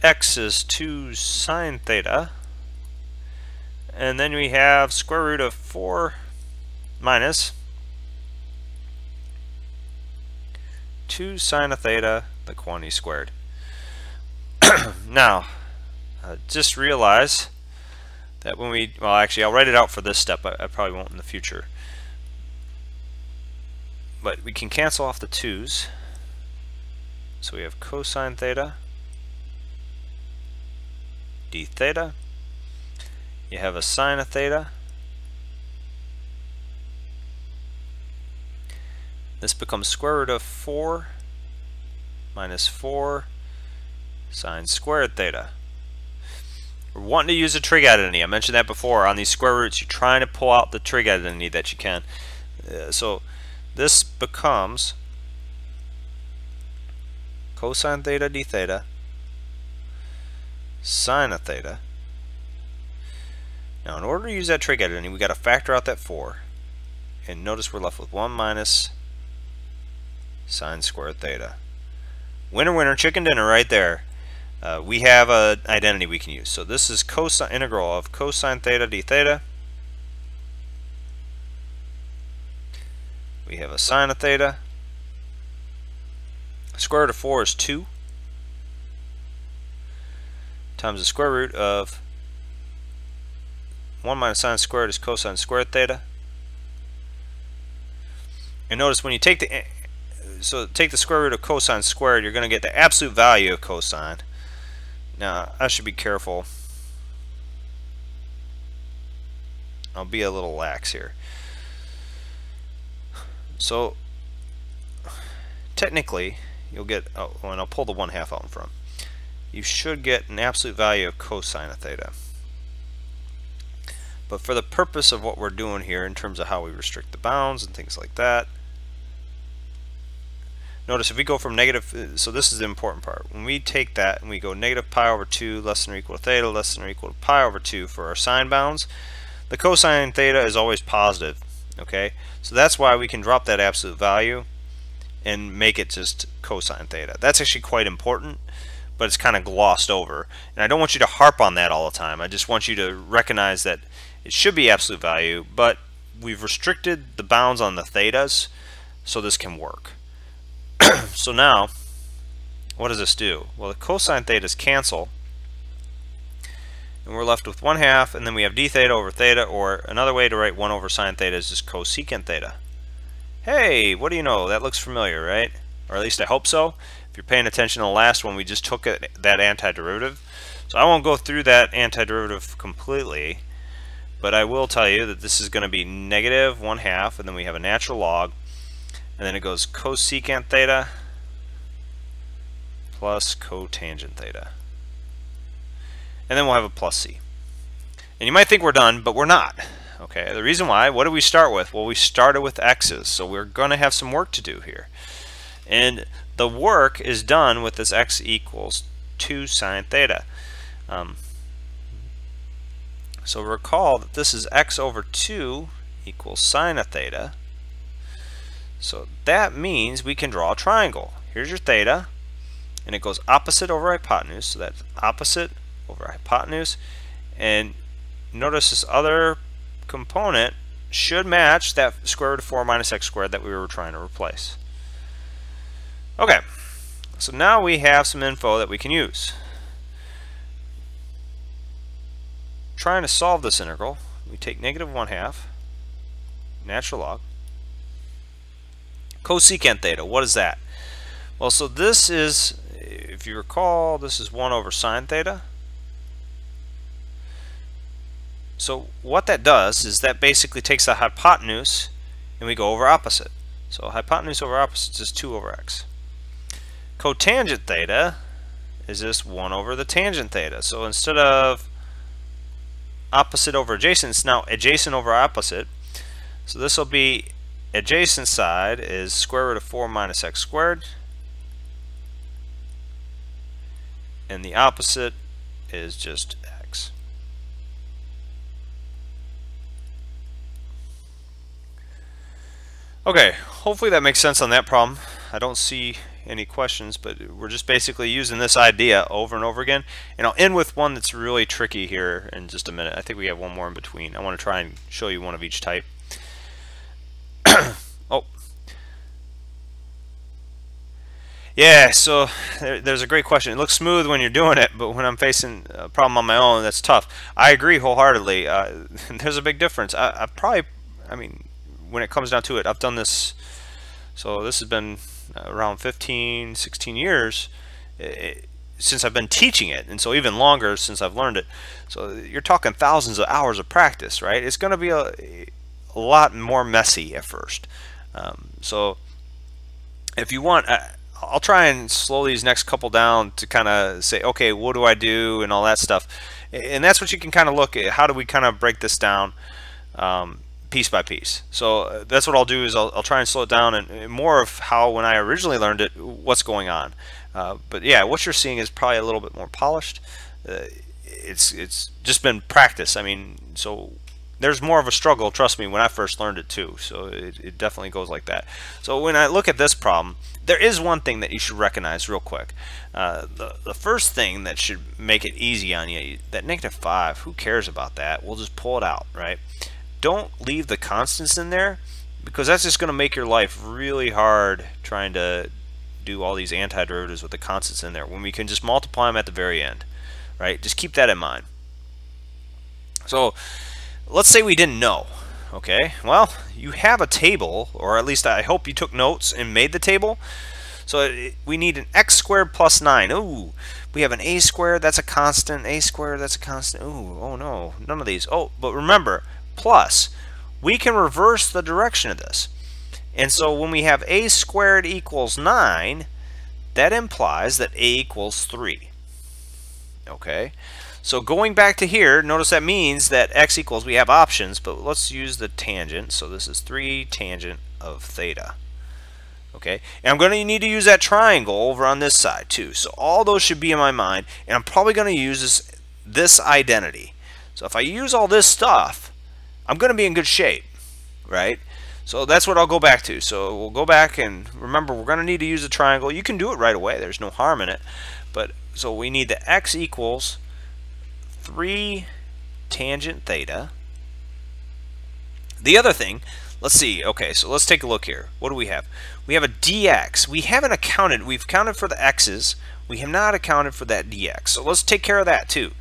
X is 2 sine theta. And then we have square root of 4 minus 2 sine of theta, the quantity squared. Now, just realize that when we, well actually I'll write it out for this step, I probably won't in the future. But we can cancel off the 2's. So we have cosine theta d theta. You have a sine of theta. This becomes square root of 4 minus 4 sine squared theta. We're wanting to use a trig identity. I mentioned that before. On these square roots, you're trying to pull out the trig identity that you can. So this becomes cosine theta d theta sine of theta. Now in order to use that trig identity, we got to factor out that 4. And notice we're left with 1 minus sine squared theta. Winner, winner, chicken dinner right there. We have an identity we can use. So this is cosine integral of cosine theta d theta. We have a sine of theta. Square root of 4 is 2 times the square root of 1 minus sine squared is cosine squared theta. And notice when you take the square root of cosine squared, you're going to get the absolute value of cosine. Now I should be careful. I'll be a little lax here. So technically you'll get, oh, and I'll pull the 1/2 out in front. You should get an absolute value of cosine of theta. But for the purpose of what we're doing here in terms of how we restrict the bounds and things like that, notice if we go from negative, so this is the important part. When we take that and we go negative pi over 2 less than or equal to theta less than or equal to pi over 2 for our sine bounds, the cosine theta is always positive. Okay, so that's why we can drop that absolute value and make it just cosine theta. That's actually quite important, but it's kind of glossed over. And I don't want you to harp on that all the time. I just want you to recognize that it should be absolute value, but we've restricted the bounds on the thetas so this can work. So now, what does this do? Well, the cosine thetas cancel, and we're left with 1/2, and then we have d theta over theta, or another way to write 1 over sine theta is just cosecant theta. Hey, what do you know? That looks familiar, right? Or at least I hope so. If you're paying attention to the last one, we just took that antiderivative. So I won't go through that antiderivative completely, but I will tell you that this is going to be negative 1/2, and then we have a natural log, and then it goes cosecant theta plus cotangent theta. And then we'll have a plus c. And you might think we're done, but we're not. Okay, the reason why, what did we start with? Well, we started with x's, so we're going to have some work to do here. And the work is done with this x equals 2 sine theta. So recall that this is x over 2 equals sine of theta. So that means we can draw a triangle. Here's your theta, and it goes opposite over hypotenuse, so that's opposite over hypotenuse. And notice this other component should match that square root of 4 minus x squared that we were trying to replace. Okay, so now we have some info that we can use. Trying to solve this integral, we take negative 1/2, natural log, cosecant theta. What is that? Well, so this is, if you recall, this is 1 over sine theta. So what that does is that basically takes the hypotenuse and we go over opposite. So hypotenuse over opposite is 2 over x. Cotangent theta is just 1 over the tangent theta. So instead of opposite over adjacent, it's now adjacent over opposite. So this will be adjacent side is square root of 4 minus x squared, and the opposite is just x. Okay, hopefully that makes sense on that problem. I don't see any questions, but we're just basically using this idea over and over again. And I'll end with one that's really tricky here in just a minute. I think we have one more in between. I want to try and show you one of each type. Oh. Yeah, so there's a great question. It looks smooth when you're doing it, but when I'm facing a problem on my own, that's tough. I agree wholeheartedly. There's a big difference. I mean, when it comes down to it, I've done this, so this has been around 15, 16 years since I've been teaching it, and so even longer since I've learned it. So you're talking thousands of hours of practice, right? It's going to be a lot more messy at first. So if you want, I'll try and slow these next couple down to kind of say, okay, what do I do and all that stuff. And that's what you can kind of look at. How do we kind of break this down piece by piece? So that's what I'll do is I'll try and slow it down and more of how when I originally learned it, what's going on. But yeah, what you're seeing is probably a little bit more polished. It's just been practice. I mean, so there's more of a struggle, trust me, when I first learned it too. So it definitely goes like that. So when I look at this problem, there is one thing that you should recognize real quick. The first thing that should make it easy on you, that -5, who cares about that? We'll just pull it out, right? Don't leave the constants in there, because that's just going to make your life really hard trying to do all these antiderivatives with the constants in there when we can just multiply them at the very end, right? Just keep that in mind. So let's say we didn't know. Okay, well, you have a table, or at least I hope you took notes and made the table. So we need an x squared plus 9. Ooh, we have an a squared, that's a constant. A squared, that's a constant. Ooh, oh no, none of these. Oh, but remember, plus, we can reverse the direction of this. And so when we have a squared equals 9, that implies that a equals 3. Okay, so going back to here, notice that means that x equals, we have options, but let's use the tangent. So this is 3 tangent of theta. Okay, and I'm going to need to use that triangle over on this side too. So all those should be in my mind, and I'm probably going to use this identity. So if I use all this stuff, I'm going to be in good shape, right? So that's what I'll go back to. So we'll go back and remember we're going to need to use a triangle. You can do it right away. There's no harm in it. But so we need the x equals 3 tangent theta. The other thing, let's see. Okay, so let's take a look here. What do we have? We have a dx. We haven't accounted. We've accounted for the x's. We have not accounted for that dx. So let's take care of that too.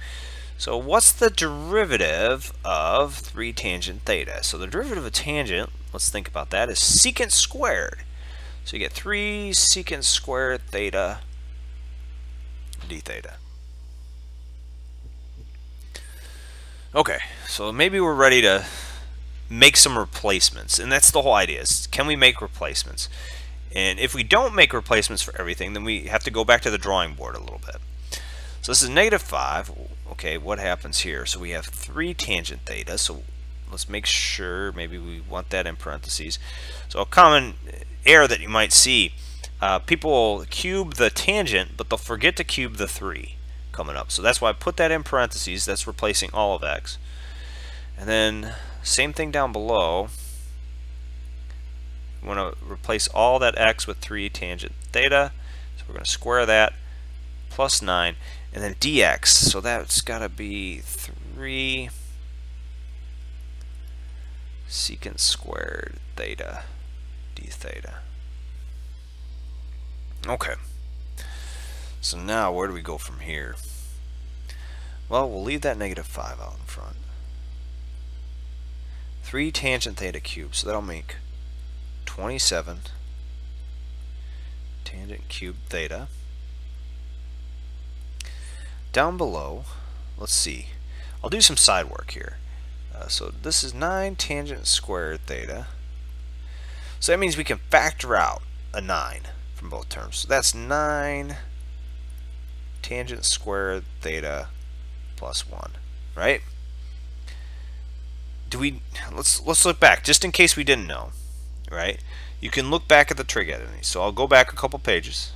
So what's the derivative of 3 tangent theta? So the derivative of tangent, let's think about that, is secant squared. So you get 3 secant squared theta d theta. Okay, so maybe we're ready to make some replacements, and that's the whole idea, is can we make replacements? And if we don't make replacements for everything, then we have to go back to the drawing board a little bit. So this is -5. Okay, what happens here? So we have 3 tangent theta, so let's make sure maybe we want that in parentheses. So a common error that you might see, people will cube the tangent, but they'll forget to cube the 3 coming up. So that's why I put that in parentheses. That's replacing all of x. And then same thing down below. We want to replace all that x with 3 tangent theta. So we're going to square that, plus 9. And then dx, so that's got to be 3 secant squared theta d theta. Okay. So now where do we go from here? Well, we'll leave that -5 out in front. 3 tangent theta cubed, so that'll make 27 tangent cubed theta. Down below, let's see, I'll do some side work here. So this is 9 tangent squared theta. So that means we can factor out a 9 from both terms. So that's 9 tangent squared theta plus 1, right? Let's look back just in case we didn't know, right? You can look back at the trig identity. So I'll go back a couple pages.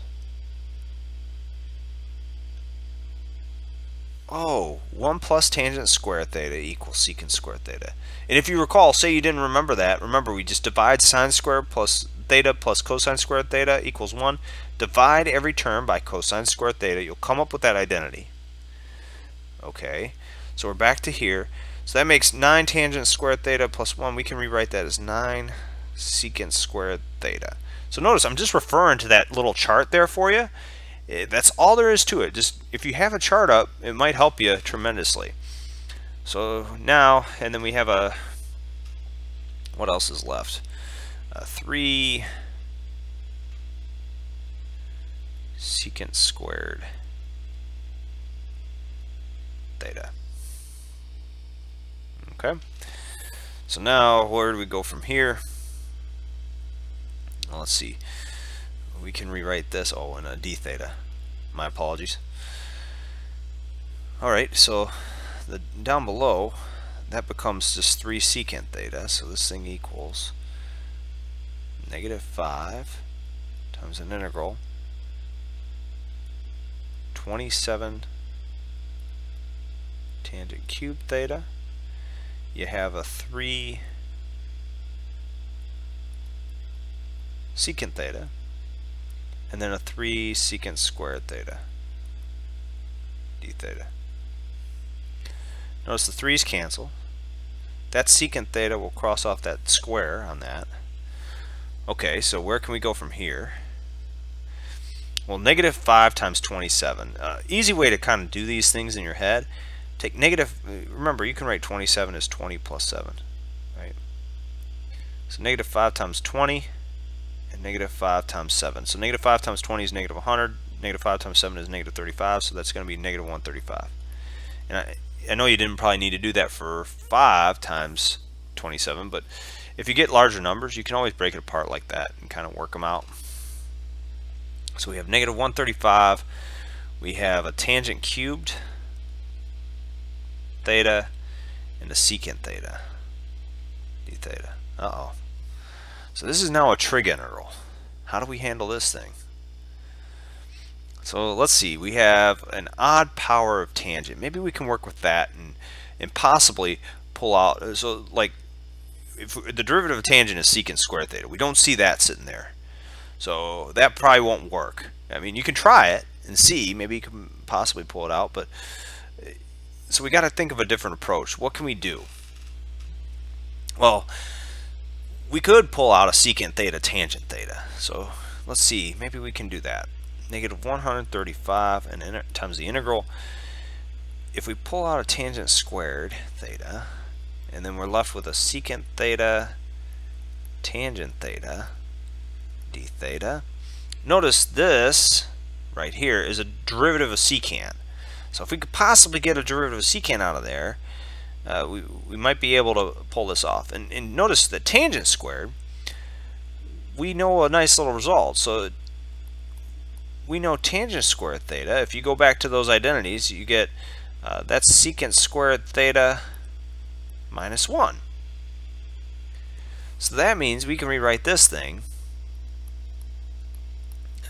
Oh, 1 plus tangent squared theta equals secant squared theta. And if you recall, say you didn't remember that, remember we just divide sine squared plus theta plus cosine squared theta equals 1. Divide every term by cosine squared theta. You'll come up with that identity. Okay, so we're back to here. So that makes 9 tangent squared theta plus 1. We can rewrite that as 9 secant squared theta. So notice I'm just referring to that little chart there for you. That's all there is to it. Just if you have a chart up, it might help you tremendously. So now, and then we have a, what else is left? 3 secant squared theta. Okay. So now where do we go from here? Well, let's see. We can rewrite this in a d theta. My apologies. Alright, so down below, that becomes just 3 secant theta. So this thing equals -5 times an integral 27 tangent cubed theta. You have a 3 secant theta, and then a 3 secant squared theta d theta. Notice the 3's cancel. That secant theta will cross off that square on that. Okay, so where can we go from here? Well, -5 times 27. Easy way to kind of do these things in your head. Take remember you can write 27 as 20 plus 7, right? So -5 times 20 and negative 5 times 7. So negative 5 times 20 is negative 100. Negative 5 times 7 is negative 35. So that's going to be negative 135. And I know you didn't probably need to do that for 5 times 27, but if you get larger numbers, you can always break it apart like that and kind of work them out. So we have negative 135. We have a tangent cubed theta and a secant theta d theta. Uh-oh. So this is now a trig integral. How do we handle this thing? So let's see, we have an odd power of tangent. Maybe we can work with that and possibly pull out, so like if the derivative of tangent is secant squared theta. We don't see that sitting there. So that probably won't work. I mean, you can try it and see, maybe you can possibly pull it out, but so we got to think of a different approach. What can we do? Well, we could pull out a secant theta tangent theta. So let's see, maybe we can do that. Negative 135 and times the integral. If we pull out a tangent squared theta, and then we're left with a secant theta tangent theta d theta. Notice this right here is a derivative of secant. So if we could possibly get a derivative of secant out of there, we might be able to pull this off. And notice that tangent squared, we know a nice little result. So we know tangent squared theta. If you go back to those identities, you get that's secant squared theta minus 1. So that means we can rewrite this thing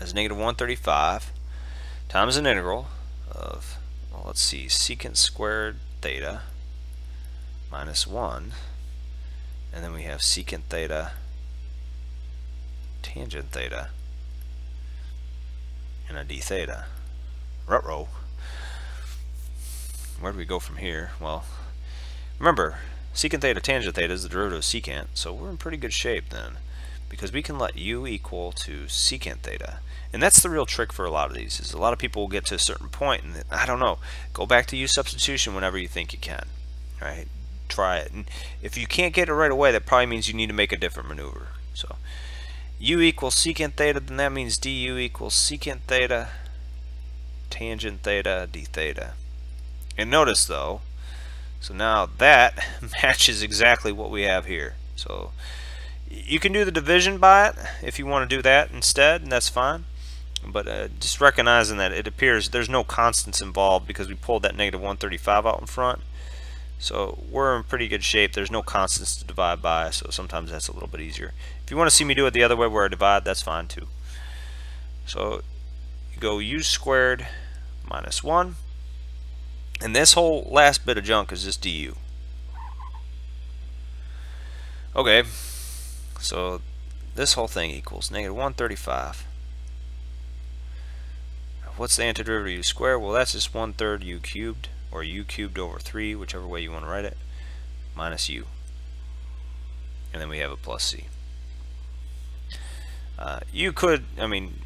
as negative 135 times an integral of, well, let's see, secant squared theta minus 1, and then we have secant theta tangent theta and a d theta. Ruh-roh. Where do we go from here? Well, remember, secant theta tangent theta is the derivative of secant, so we're in pretty good shape then, because we can let u equal to secant theta. And that's the real trick for a lot of these, is a lot of people will get to a certain point and I don't know, go back to u substitution whenever you think you can. Right? Try it. And if you can't get it right away, that probably means you need to make a different maneuver. So u equals secant theta, then that means du equals secant theta tangent theta d theta. And notice though, so now that matches exactly what we have here. So you can do the division by it if you want to do that instead, and that's fine. But just recognizing that it appears there's no constants involved because we pulled that negative 135 out in front. So we're in pretty good shape. There's no constants to divide by, so sometimes that's a little bit easier. If you want to see me do it the other way where I divide, that's fine too. So you go u squared minus 1. And this whole last bit of junk is just du. Okay, so this whole thing equals negative 135. What's the antiderivative of u squared? Well, that's just 1/3 u cubed, or u cubed over 3, whichever way you want to write it, minus u. And then we have a plus c. You could, I mean,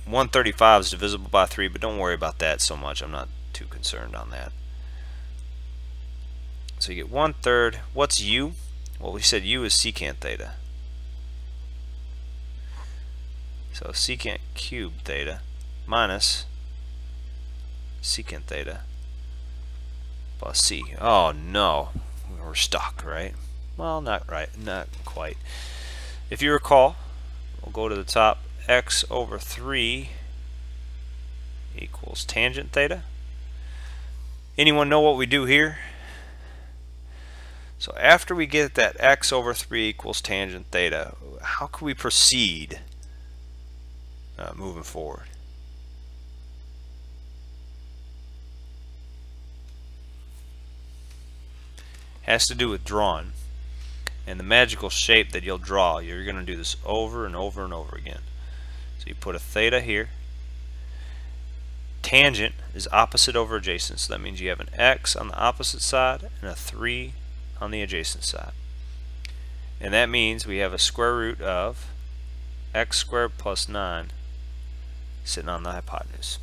135 is divisible by 3, but don't worry about that so much. I'm not too concerned on that. So you get 1/3. What's u? Well, we said u is secant theta. So secant cubed theta minus secant theta plus c. Oh no, we're stuck, right? Well, not right, not quite. If you recall, we'll go to the top. X over 3 equals tangent theta. Anyone know what we do here? So after we get that x over 3 equals tangent theta, how can we proceed moving forward? Has to do with drawing. And the magical shape that you'll draw, you're going to do this over and over and over again. So you put a theta here. Tangent is opposite over adjacent, so that means you have an x on the opposite side and a 3 on the adjacent side. And that means we have a square root of x squared plus 9 sitting on the hypotenuse.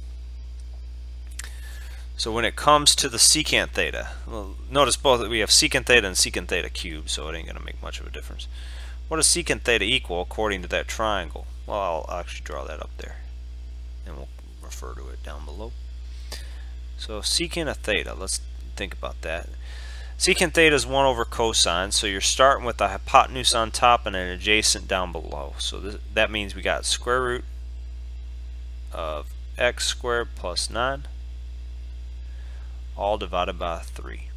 So when it comes to the secant theta, well, notice both that we have secant theta and secant theta cubed, so it ain't going to make much of a difference. what does secant theta equal according to that triangle? Well, I'll actually draw that up there, and we'll refer to it down below. So secant of theta, let's think about that. Secant theta is 1 over cosine, so you're starting with the hypotenuse on top and an adjacent down below. So that means we got square root of x squared plus 9, all divided by 3.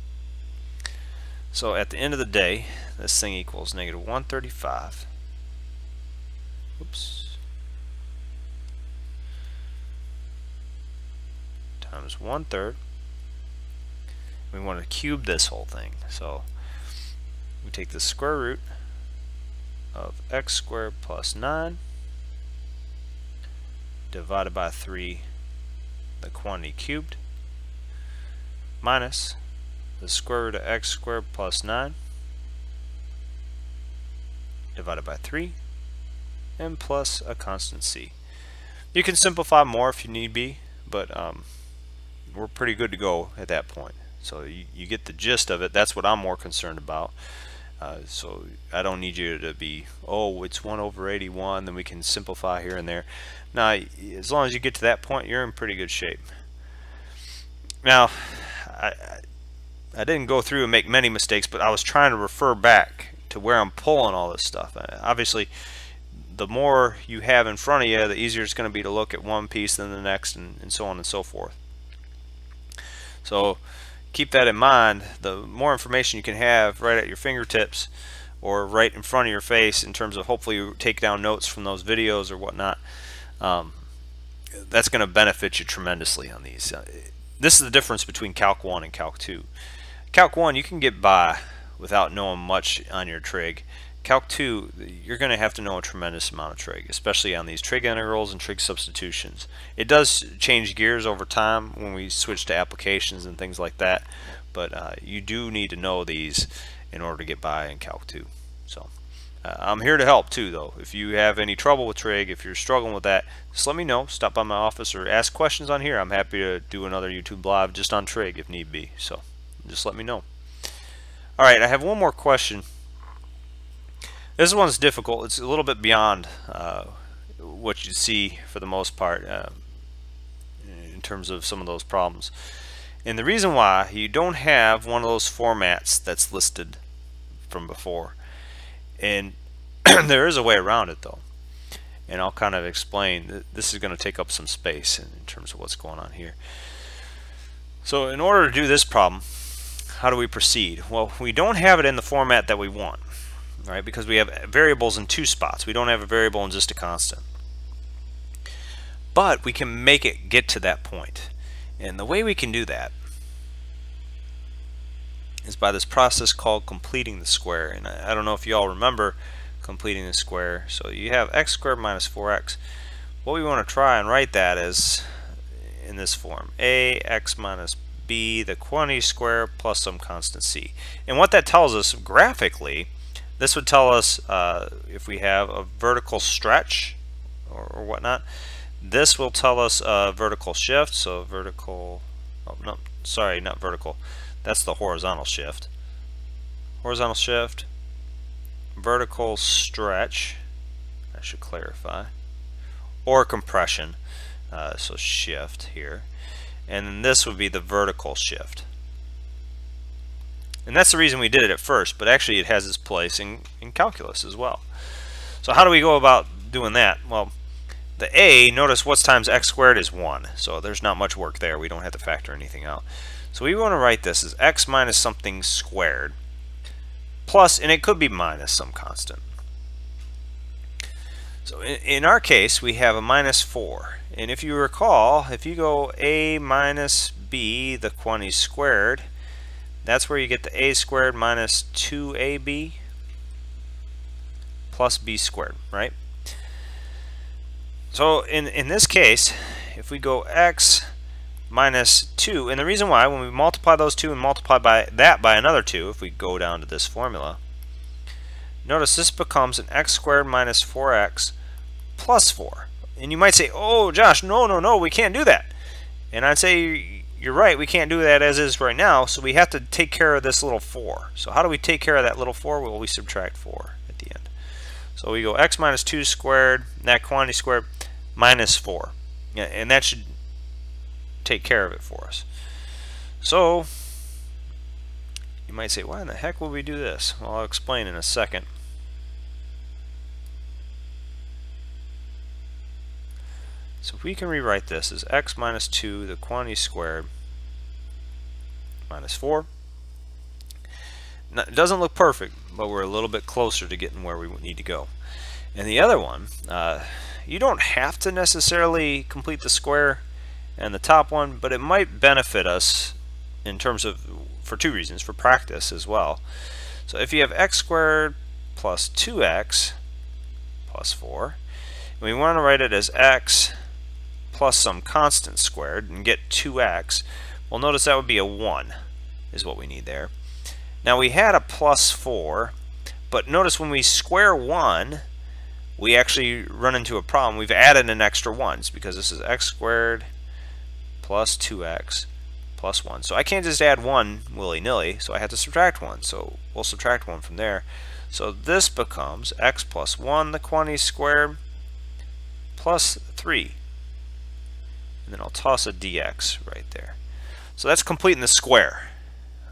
So at the end of the day, this thing equals negative 135. Oops. Times 1/3. We want to cube this whole thing. So we take the square root of x squared plus 9 divided by 3, the quantity cubed, minus the square root of x squared plus 9 divided by 3, and plus a constant c. You can simplify more if you need be, but we're pretty good to go at that point. So you get the gist of it. That's what I'm more concerned about. So I don't need you to be, oh, it's 1 over 81, then we can simplify here and there. Now, as long as you get to that point, you're in pretty good shape. Now, I didn't go through and make many mistakes, but I was trying to refer back to where I'm pulling all this stuff. Obviously, the more you have in front of you, the easier it's going to be to look at one piece than the next, and so on and so forth. So keep that in mind. The more information you can have right at your fingertips or right in front of your face, in terms of hopefully you take down notes from those videos or whatnot, that's going to benefit you tremendously on these. This is the difference between Calc 1 and Calc 2. Calc 1 you can get by without knowing much on your trig. Calc 2, you're going to have to know a tremendous amount of trig, especially on these trig integrals and trig substitutions. It does change gears over time when we switch to applications and things like that, but you do need to know these in order to get by in Calc 2. So I'm here to help too, though. If you have any trouble with trig, if you're struggling with that, just let me know. Stop by my office or ask questions on here. I'm happy to do another YouTube live just on trig if need be. So just let me know. Alright, I have one more question. This one's difficult. It's a little bit beyond what you see for the most part in terms of some of those problems. And the reason why, you don't have one of those formats that's listed from before. And there is a way around it though. And I'll kind of explain. This is going to take up some space in terms of what's going on here. So in order to do this problem, how do we proceed? Well, we don't have it in the format that we want. Right, because we have variables in 2 spots. We don't have a variable and just a constant. But we can make it get to that point. And the way we can do that is by this process called completing the square. And I don't know if you all remember completing the square. So you have x squared minus 4x. What we want to try and write that is in this form: ax minus b, the quantity square, plus some constant c. And what that tells us graphically, this would tell us if we have a vertical stretch or whatnot. This will tell us a vertical shift. So vertical, oh no, sorry, not vertical. That's the horizontal shift. Horizontal shift, vertical stretch, I should clarify, or compression, so shift here. And then this would be the vertical shift. And that's the reason we did it at first, but actually it has its place in calculus as well. So how do we go about doing that? Well, the a, notice what's times x squared is 1, so there's not much work there. We don't have to factor anything out. So we want to write this as x minus something squared plus, and it could be minus some constant. So in our case, we have a minus 4. And if you recall, if you go a minus b, the quantity squared, that's where you get the a squared minus 2ab plus b squared, right? So in this case, if we go x minus 2, and the reason why, when we multiply those two and multiply by that by another 2, if we go down to this formula, notice this becomes an x squared minus 4x plus 4. And you might say, oh Josh, no, we can't do that. And I'd say, you're right, we can't do that as is right now, so we have to take care of this little 4. So how do we take care of that little 4? Well, we subtract 4 at the end. So we go x minus 2 squared, that quantity squared, minus 4. And that should take care of it for us. So you might say, why in the heck would we do this? Well, I'll explain in a second. So we can rewrite this as x minus 2, the quantity squared, minus 4. Now, it doesn't look perfect, but we're a little bit closer to getting where we need to go. And the other one, you don't have to necessarily complete the square and the top one, but it might benefit us in terms of, for two reasons, for practice as well. So if you have x squared plus 2x plus 4, and we want to write it as x plus some constant squared and get 2x, well, notice that would be a 1 is what we need there. Now we had a plus 4, but notice when we square 1, we actually run into a problem. We've added an extra 1 because this is x squared plus 2x plus 1. So I can't just add 1 willy-nilly, so I have to subtract 1. So we'll subtract 1 from there. So this becomes x plus 1, the quantity squared, plus 3. And then I'll toss a dx right there. So that's completing the square.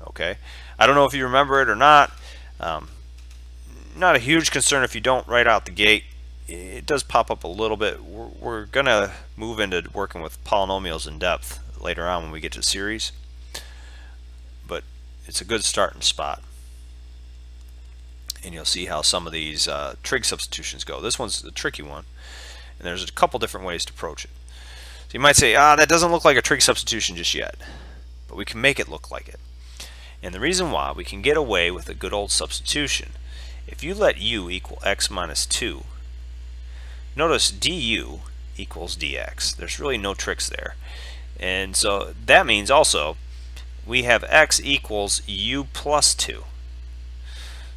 Okay, I don't know if you remember it or not. Not a huge concern if you don't right out the gate. It does pop up a little bit. We're going to move into working with polynomials in depth later on when we get to series. But it's a good starting spot. And you'll see how some of these trig substitutions go. This one's a tricky one. And there's a couple different ways to approach it. So you might say, that doesn't look like a trig substitution just yet. But we can make it look like it. And the reason why we can get away with a good old substitution, if you let u equal x minus 2, notice du equals dx. There's really no tricks there. And so that means also we have x equals u plus 2.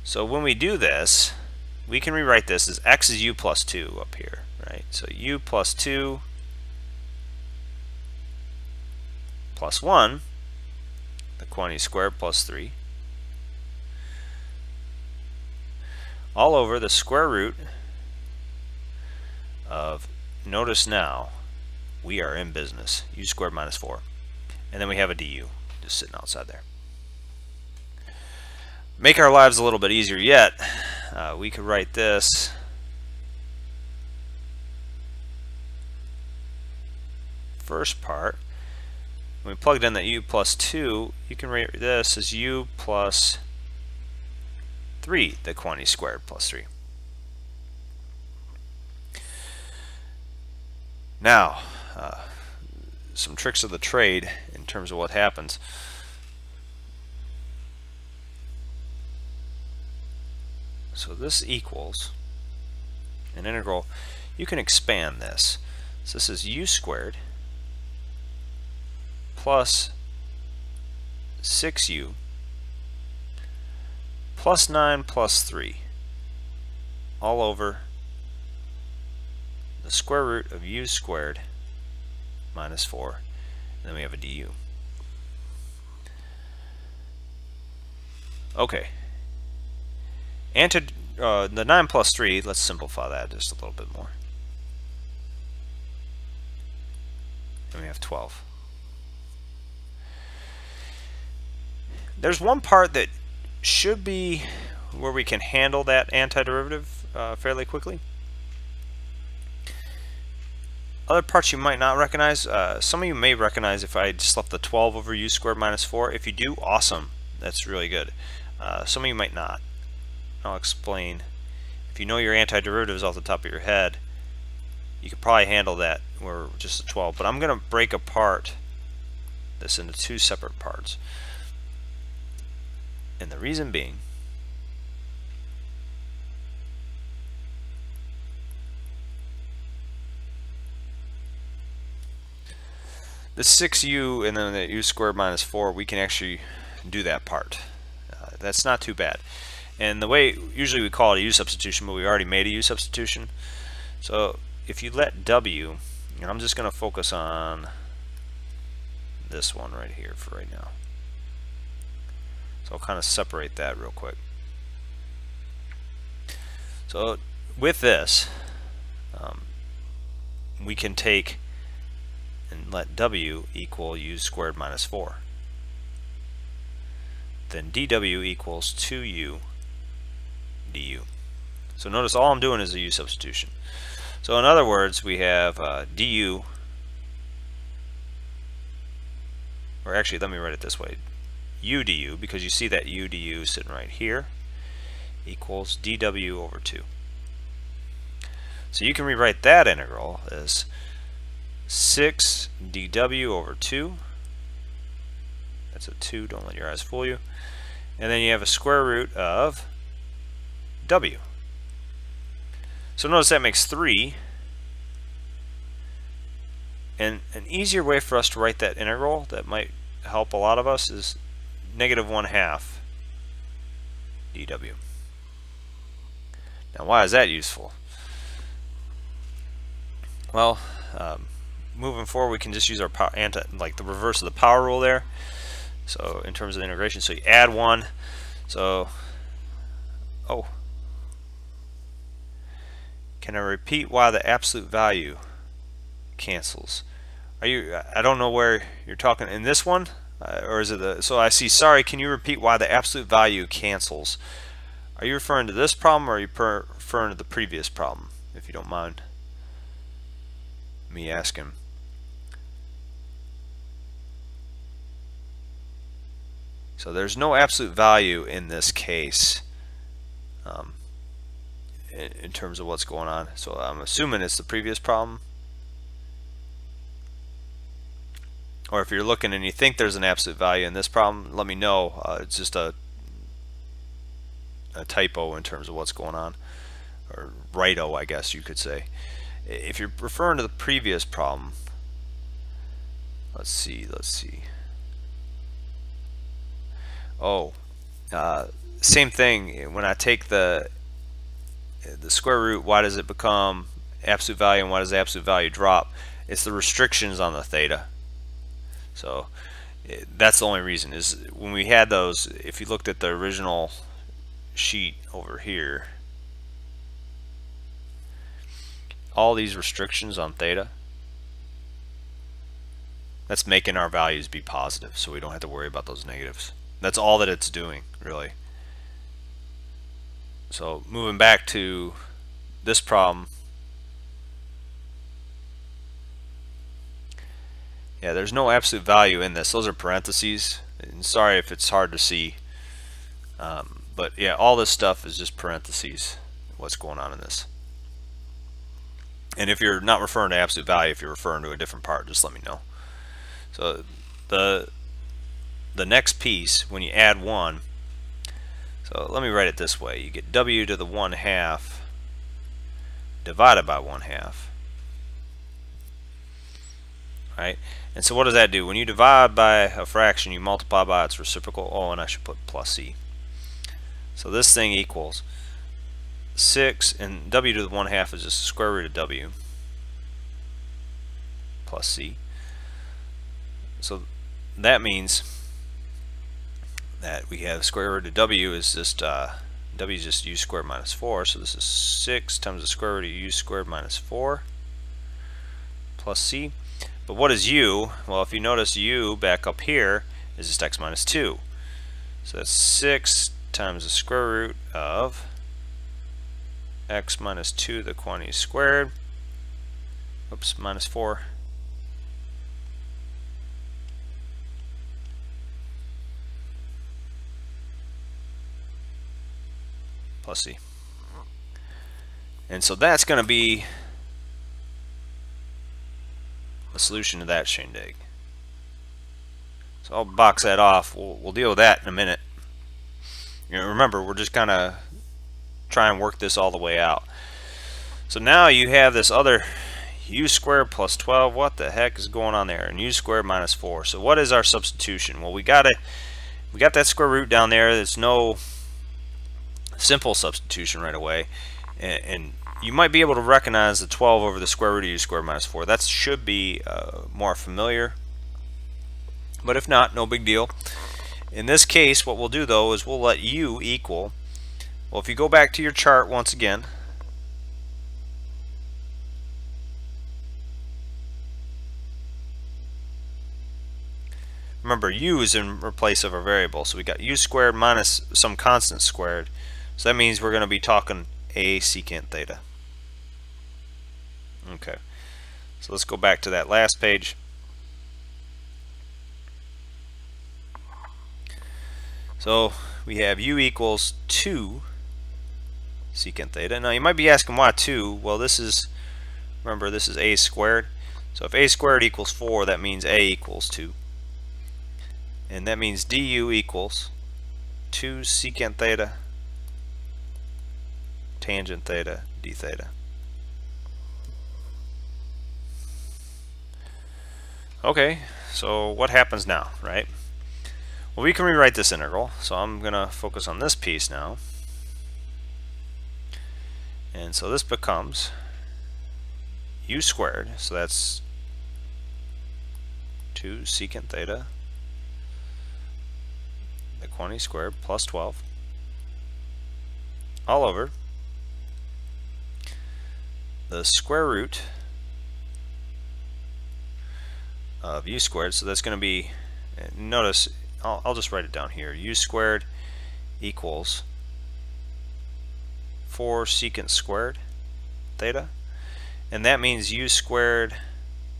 So when we do this, we can rewrite this as x is u plus 2 up here, right? So u plus 2 plus 1, the quantity squared plus 3, all over the square root of, notice now, we are in business, u squared minus 4. And then we have a du just sitting outside there. Make our lives a little bit easier yet, we could write this first part. When we plugged in that u plus 2, you can write this as u plus 3, the quantity squared plus 3. Now, some tricks of the trade in terms of what happens. So this equals an integral. You can expand this. So this is u squared plus 6u plus 9 plus 3 all over the square root of u squared minus 4, and then we have a du. Okay, and to the 9 plus 3, let's simplify that just a little bit more. And we have 12. There's one part that should be where we can handle that antiderivative fairly quickly. Other parts you might not recognize. Some of you may recognize if I just left the 12 over u squared minus 4. If you do, awesome. That's really good. Some of you might not. I'll explain. If you know your antiderivatives off the top of your head, you could probably handle that where just a 12. But I'm going to break apart this into two separate parts. And the reason being, the 6u and then the u squared minus 4, we can actually do that part. That's not too bad. And the way, usually we call it a u substitution, but we already made a u substitution. So if you let w, and I'm just going to focus on this one right here for right now. So I'll kind of separate that real quick. So with this, we can take and let w equal u squared minus 4. Then dw equals 2u du. So notice all I'm doing is a u substitution. So in other words, we have du, or actually let me write it this way, u du, because you see that u du sitting right here, equals dw over 2. So you can rewrite that integral as 6 dw over 2. That's a 2, don't let your eyes fool you. And then you have a square root of w. So notice that makes 3. And an easier way for us to write that integral that might help a lot of us is negative 1/2 dw. Now why is that useful? Well, moving forward we can just use our power, like the reverse of the power rule there. So in terms of the integration, so you add 1. So, oh, can I repeat why the absolute value cancels? Are you? I don't know where you're talking in this one, or is it the? So I see. Sorry, can you repeat why the absolute value cancels? Are you referring to this problem, or are you referring to the previous problem? If you don't mind me asking. So there's no absolute value in this case in terms of what's going on. So I'm assuming it's the previous problem. Or if you're looking and you think there's an absolute value in this problem, let me know. It's just a typo in terms of what's going on, or righto, I guess you could say. If you're referring to the previous problem, let's see. Oh, same thing. When I take the square root, why does it become absolute value, and why does the absolute value drop? It's the restrictions on the theta. So that's the only reason, is when we had those, if you looked at the original sheet over here, all these restrictions on theta, that's making our values be positive, so we don't have to worry about those negatives. That's all that it's doing, really. So moving back to this problem, yeah, there's no absolute value in this. Those are parentheses. And sorry if it's hard to see, but yeah, all this stuff is just parentheses, what's going on in this. And if you're not referring to absolute value, if you're referring to a different part, just let me know. So the next piece, when you add 1, so let me write it this way. You get w to the 1/2 divided by 1/2. Right? And so what does that do? When you divide by a fraction, you multiply by its reciprocal. Oh, and I should put plus c. So this thing equals 6, and w to the 1/2 is just the square root of w plus c. So that means that we have square root of w is just w is just u squared minus 4. So this is 6 times the square root of u squared minus 4 plus c. But what is u? Well, if you notice, u back up here is just x minus 2. So that's 6 times the square root of x minus 2, the quantity squared, oops, minus 4, plus c. And so that's going to be the solution to that shindig. So I'll box that off. We'll deal with that in a minute. You know, remember, we're just kind of try and work this all the way out. So now you have this other u squared plus 12. What the heck is going on there? And u squared minus 4. So what is our substitution? Well, we got that square root down there. There's no simple substitution right away, and you might be able to recognize the 12 over the square root of u squared minus 4. That should be more familiar, but if not, no big deal. In this case, what we'll do though is we'll let u equal, well, if you go back to your chart once again, remember u is in place of a variable, so we got u squared minus some constant squared. So that means we're going to be talking a secant theta. Okay, so let's go back to that last page. So we have u equals 2 secant theta. Now you might be asking why 2? Well, this is, remember, this is a squared. So if a squared equals 4, that means a equals 2. And that means du equals 2 secant theta tangent theta d theta. Okay, so what happens now, right? Well, we can rewrite this integral, so I'm going to focus on this piece now. And so this becomes u squared, so that's 2 secant theta, the quantity squared, plus 12, all over the square root of u squared. So that's going to be, notice, I'll just write it down here, u squared equals 4 secant squared theta, and that means u squared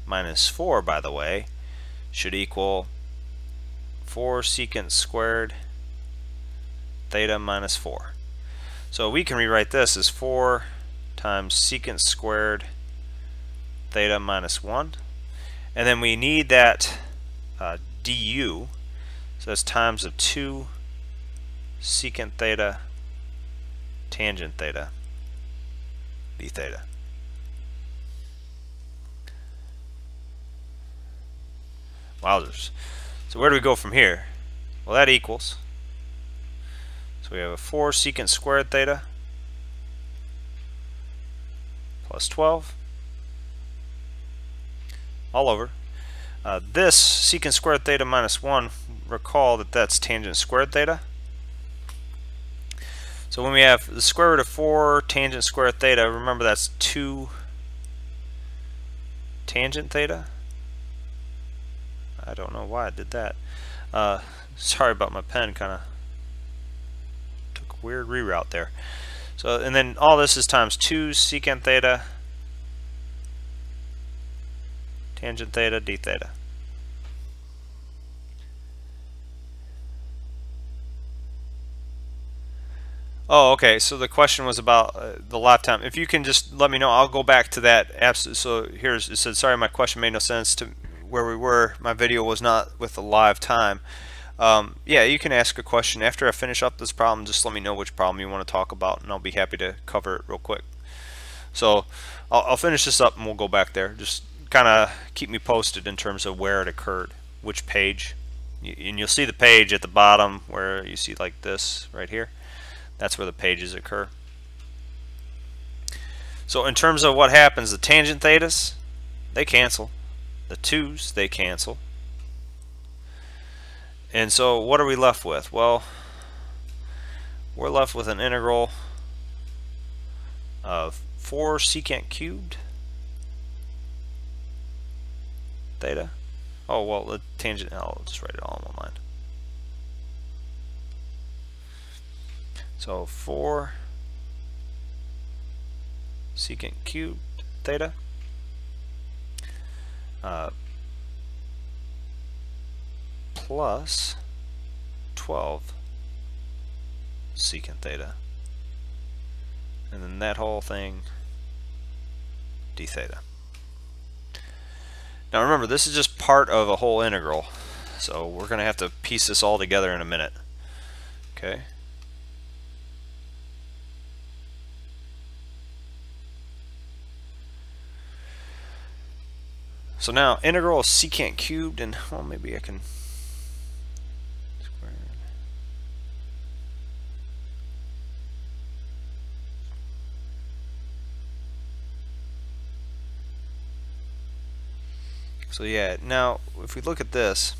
minus 4, by the way, should equal 4 secant squared theta minus 4. So we can rewrite this as 4 times secant squared theta minus 1, and then we need that du, so that's times of 2 secant theta tangent theta d theta. Wowzers. So where do we go from here? Well, that equals, so we have a 4 secant squared theta plus 12 all over this secant squared theta minus 1. Recall that that's tangent squared theta. So when we have the square root of 4 tangent squared theta, remember that's 2 tangent theta. I don't know why I did that. Sorry about my pen, kind of took a weird reroute there. So, and then all this is times 2 secant theta tangent theta d theta. Oh, okay. So the question was about the lifetime. If you can just let me know, I'll go back to that. So here's, it said, sorry, my question made no sense to where we were. My video was not with the live time. Yeah, you can ask a question after I finish up this problem. Just let me know which problem you want to talk about, and I'll be happy to cover it real quick. So I'll finish this up and we'll go back there. Just kind of keep me posted in terms of where it occurred, which page. And you'll see the page at the bottom where you see like this right here. That's where the pages occur. So in terms of what happens, the tangent thetas, they cancel. The 2's, they cancel. And so what are we left with? Well, we're left with an integral of 4 secant cubed theta. Oh, well, the tangent, I'll just write it all in one line. So 4 secant cubed theta plus 12 secant theta, and then that whole thing d theta. Now remember, this is just part of a whole integral, so we're going to have to piece this all together in a minute. Okay. So now integral of secant cubed, and well, maybe I can square. So yeah, now if we look at this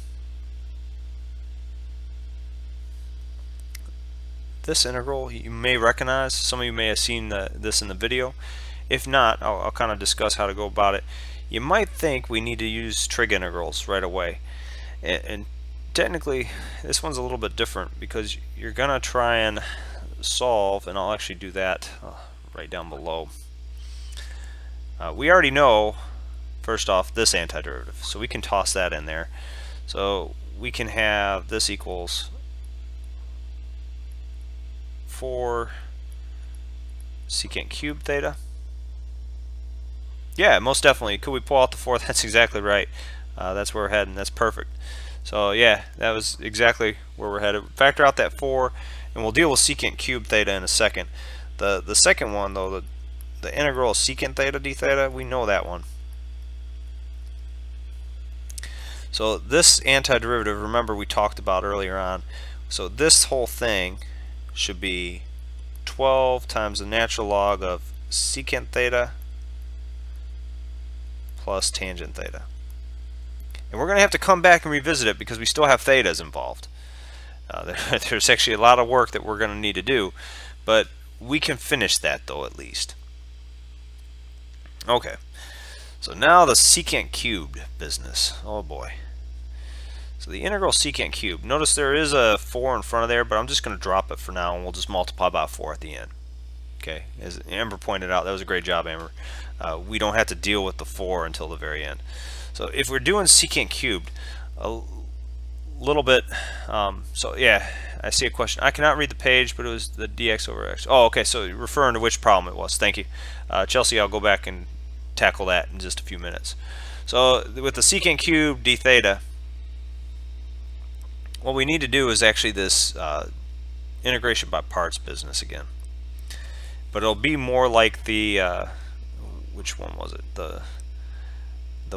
integral, you may recognize, some of you may have seen this in the video. If not, I'll kind of discuss how to go about it. You might think we need to use trig integrals right away, and technically this one's a little bit different because you're gonna try and solve, and I'll actually do that right down below. We already know, first off, this antiderivative, so we can toss that in there. So we can have this equals 4 secant cubed theta. Yeah, most definitely. Could we pull out the 4? That's exactly right. That's where we're heading. That's perfect. So yeah, that was exactly where we're headed. Factor out that 4, and we'll deal with secant cubed theta in a second. The second one, though, the integral of secant theta d theta, we know that one. So this antiderivative, remember we talked about earlier on. So this whole thing should be 12 times the natural log of secant theta plus tangent theta. And we're going to have to come back and revisit it because we still have thetas involved. There's actually a lot of work that we're going to need to do, but we can finish that though at least. Okay, so now the secant cubed business. Oh boy. So the integral secant cubed. Notice there is a 4 in front of there, but I'm just going to drop it for now, and we'll just multiply by 4 at the end. Okay, as Amber pointed out, that was a great job, Amber. We don't have to deal with the 4 until the very end. So if we're doing secant cubed, a little bit, so yeah, I see a question. I cannot read the page, but it was the dx over x. Oh, okay, so referring to which problem it was. Thank you. Chelsea, I'll go back and tackle that in just a few minutes. So with the secant cubed d theta, what we need to do is actually this integration by parts business again. But it'll be more like the, which one was it? The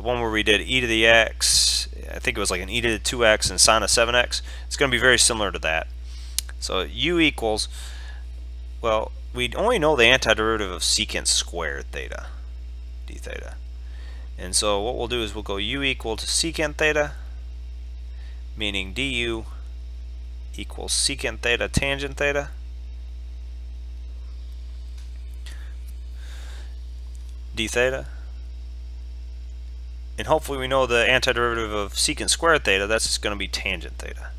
one where we did e to the x, I think it was like an e to the 2x and sine of 7x. It's going to be very similar to that. So u equals, well, we only know the antiderivative of secant squared theta, d theta. And so what we'll do is we'll go u equal to secant theta, meaning du equals secant theta tangent theta. D theta. And hopefully we know the antiderivative of secant squared theta, that's just going to be tangent theta.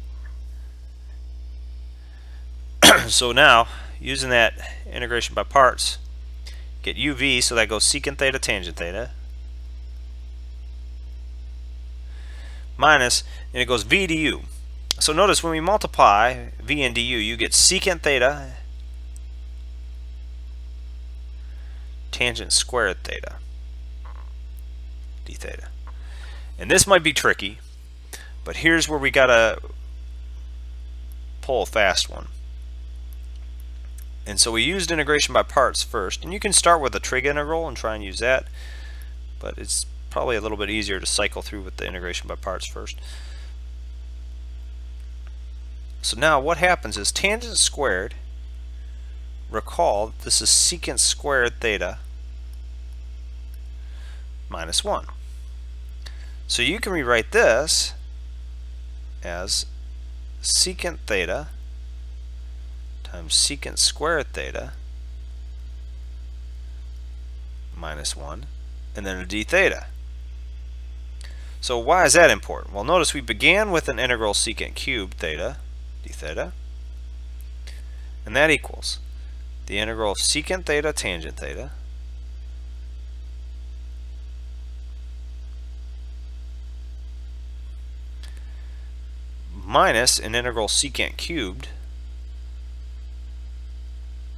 So now, using that integration by parts, get uv, so that goes secant theta tangent theta, minus, and it goes v du. So notice when we multiply v and du, you get secant theta tangent squared theta d theta. And this might be tricky, but here's where we gotta pull a fast one. And so we used integration by parts first, and you can start with a trig integral and try and use that, but it's probably a little bit easier to cycle through with the integration by parts first. So now what happens is tangent squared, recall this is secant squared theta minus 1. So you can rewrite this as secant theta times secant squared theta minus 1, and then a d theta. So why is that important? Well, notice we began with an integral secant cubed theta d theta, and that equals the integral of secant theta tangent theta minus an integral secant cubed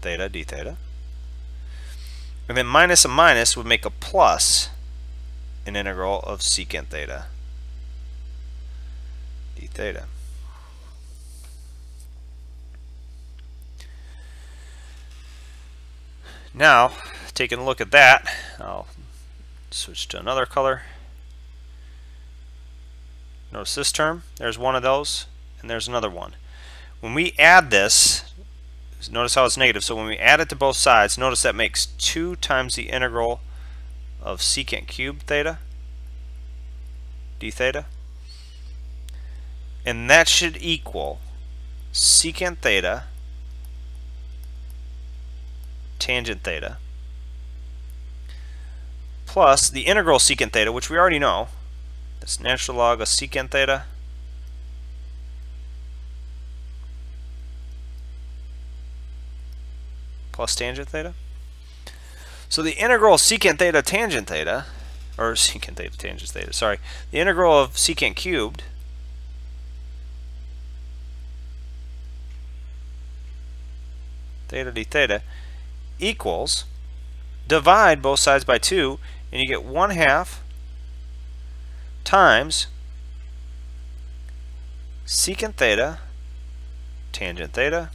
theta d theta, and then minus a minus would make a plus an integral of secant theta d theta. Now, taking a look at that, I'll switch to another color. Notice this term, there's one of those, and there's another one. When we add this, notice how it's negative, so when we add it to both sides, notice that makes 2 times the integral of secant cubed theta d theta, and that should equal secant theta tangent theta plus the integral secant theta, which we already know, that's natural log of secant theta plus tangent theta. So the integral of secant theta tangent theta, or secant theta tangent theta, sorry, the integral of secant cubed theta d theta equals, divide both sides by 2, and you get 1/2 times secant theta tangent theta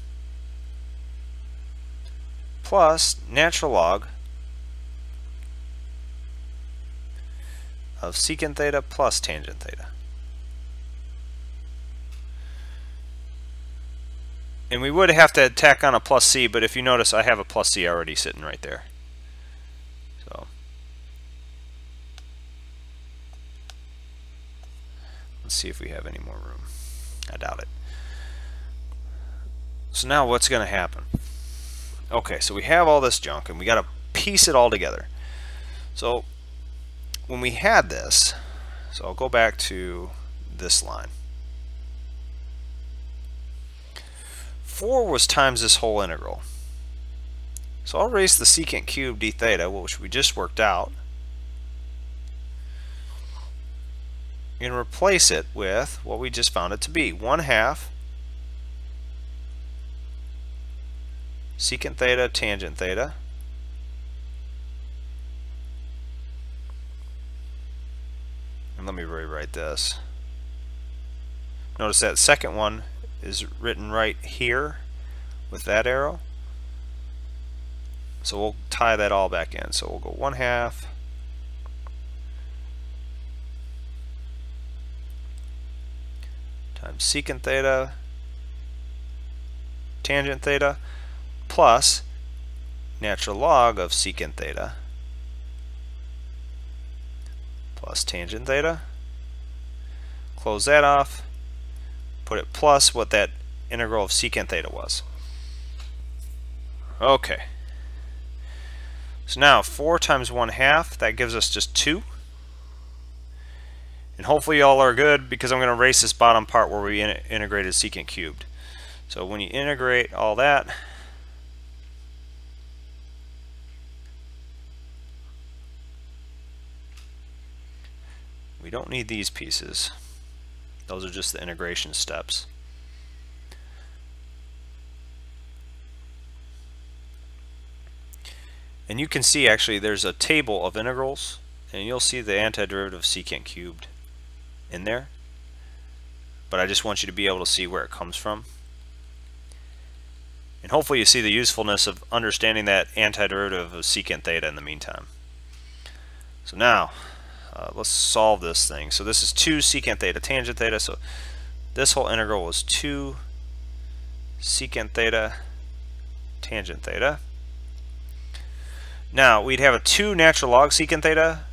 plus natural log of secant theta plus tangent theta. And we would have to tack on a plus c, but if you notice, I have a plus c already sitting right there. So let's see if we have any more room. I doubt it. So now what's going to happen? Okay, so we have all this junk, and we got to piece it all together. So when we had this, so I'll go back to this line. 4 was times this whole integral. So I'll erase the secant cubed d theta, which we just worked out, and replace it with what we just found it to be, 1/2 secant theta tangent theta and let me rewrite this. Notice that second one is written right here with that arrow. So we'll tie that all back in. So we'll go 1/2 times secant theta tangent theta plus natural log of secant theta plus tangent theta. Close that off. Put it plus what that integral of secant theta was. Okay. So now 4 times 1/2, that gives us just 2. And hopefully y'all are good, because I'm going to erase this bottom part where we integrated secant cubed. So when you integrate all that, we don't need these pieces. Those are just the integration steps. And you can see actually there's a table of integrals, and you'll see the antiderivative of secant cubed in there. But I just want you to be able to see where it comes from. And hopefully you see the usefulness of understanding that antiderivative of secant theta in the meantime. So now, let's solve this thing. So this is 2 secant theta tangent theta. So this whole integral was 2 secant theta tangent theta. Now we'd have a 2 natural log secant theta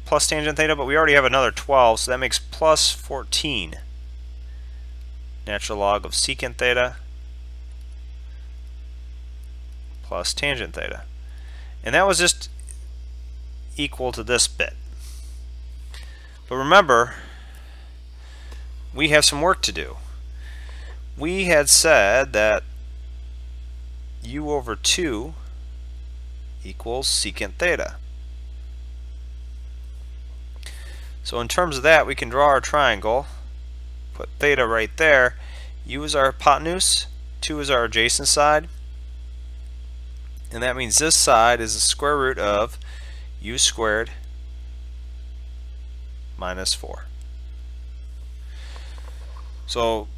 plus tangent theta, but we already have another 12, so that makes plus 14 natural log of secant theta plus tangent theta. And that was just equal to this bit. But remember, we have some work to do. We had said that u over 2 equals secant theta. So in terms of that, we can draw our triangle, put theta right there. U is our hypotenuse, 2 is our adjacent side, and that means this side is the square root of u squared minus 4. So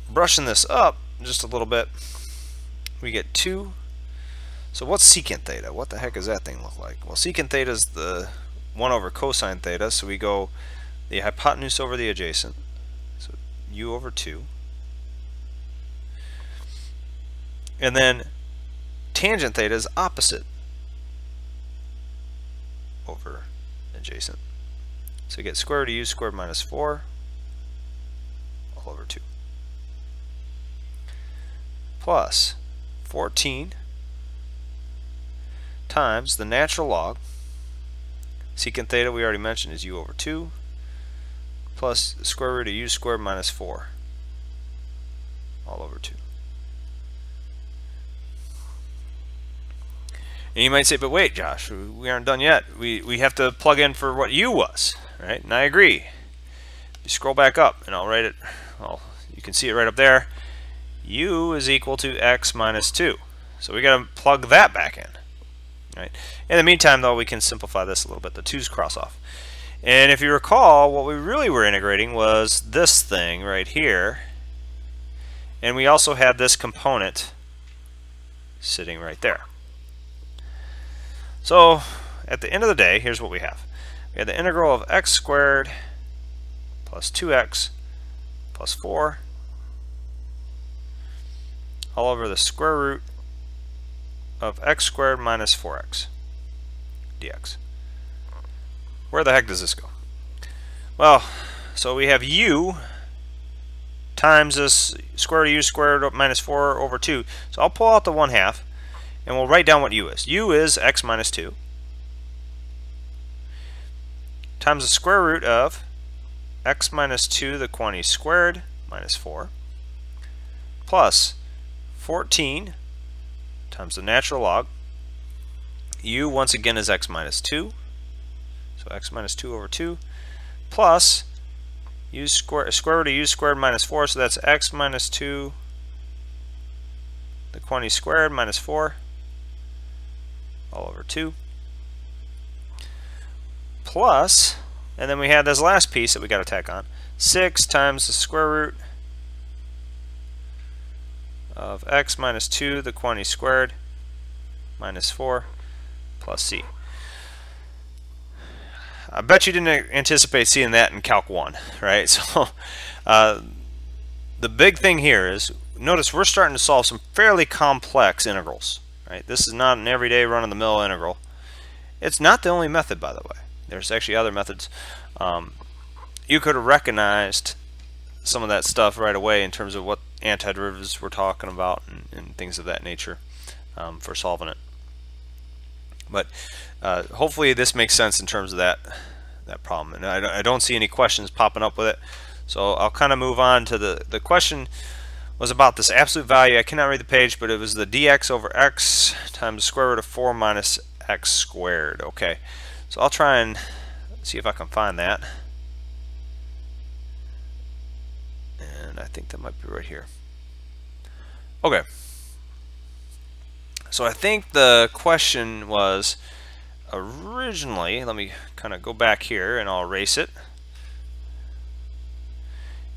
brushing this up just a little bit, we get 2. So what's secant theta? What the heck does that thing look like? Well, secant theta is the 1 over cosine theta, so we go the hypotenuse over the adjacent, so u over 2. And then tangent theta is opposite over adjacent. So you get square root of u squared minus 4 all over 2 plus 14 times the natural log. Secant theta we already mentioned is u over 2 plus the square root of u squared minus 4 all over 2. And you might say, but wait, Josh, we aren't done yet. We have to plug in for what u was, right? And I agree. You scroll back up, and I'll write it. Well, you can see it right up there. U is equal to x minus 2. So we got to plug that back in, right? In the meantime, though, we can simplify this a little bit. The 2's cross off. And if you recall, what we really were integrating was this thing right here. And we also had this component sitting right there. So at the end of the day, here's what we have. We have the integral of x squared plus 2x plus 4 all over the square root of x squared minus 4x dx. Where the heck does this go? Well, so we have u times this square root of u squared minus 4 over 2. So I'll pull out the 1/2 and we'll write down what u is. U is x minus 2 times the square root of x minus 2, the quantity squared, minus 4, plus 14 times the natural log. U once again is x minus 2, so x minus 2 over 2, plus square root of u squared minus 4, so that's x minus 2, the quantity squared, minus 4, all over 2, plus, and then we have this last piece that we got to tack on, 6 times the square root of x minus 2, the quantity squared, minus 4, plus c. I bet you didn't anticipate seeing that in Calc 1, right? So the big thing here is, notice we're starting to solve some fairly complex integrals, right? This is not an everyday run-of-the-mill integral. It's not the only method, by the way. There's actually other methods. You could have recognized some of that stuff right away in terms of what antiderivatives we're talking about and things of that nature for solving it. But hopefully this makes sense in terms of that problem. And I don't see any questions popping up with it. So I'll kind of move on to the question was about this absolute value. I cannot read the page, but it was the dx over x times the square root of 4 minus x squared. Okay, so I'll try and see if I can find that. And I think that might be right here. Okay. So I think the question was originally, let me kind of go back here and I'll erase it.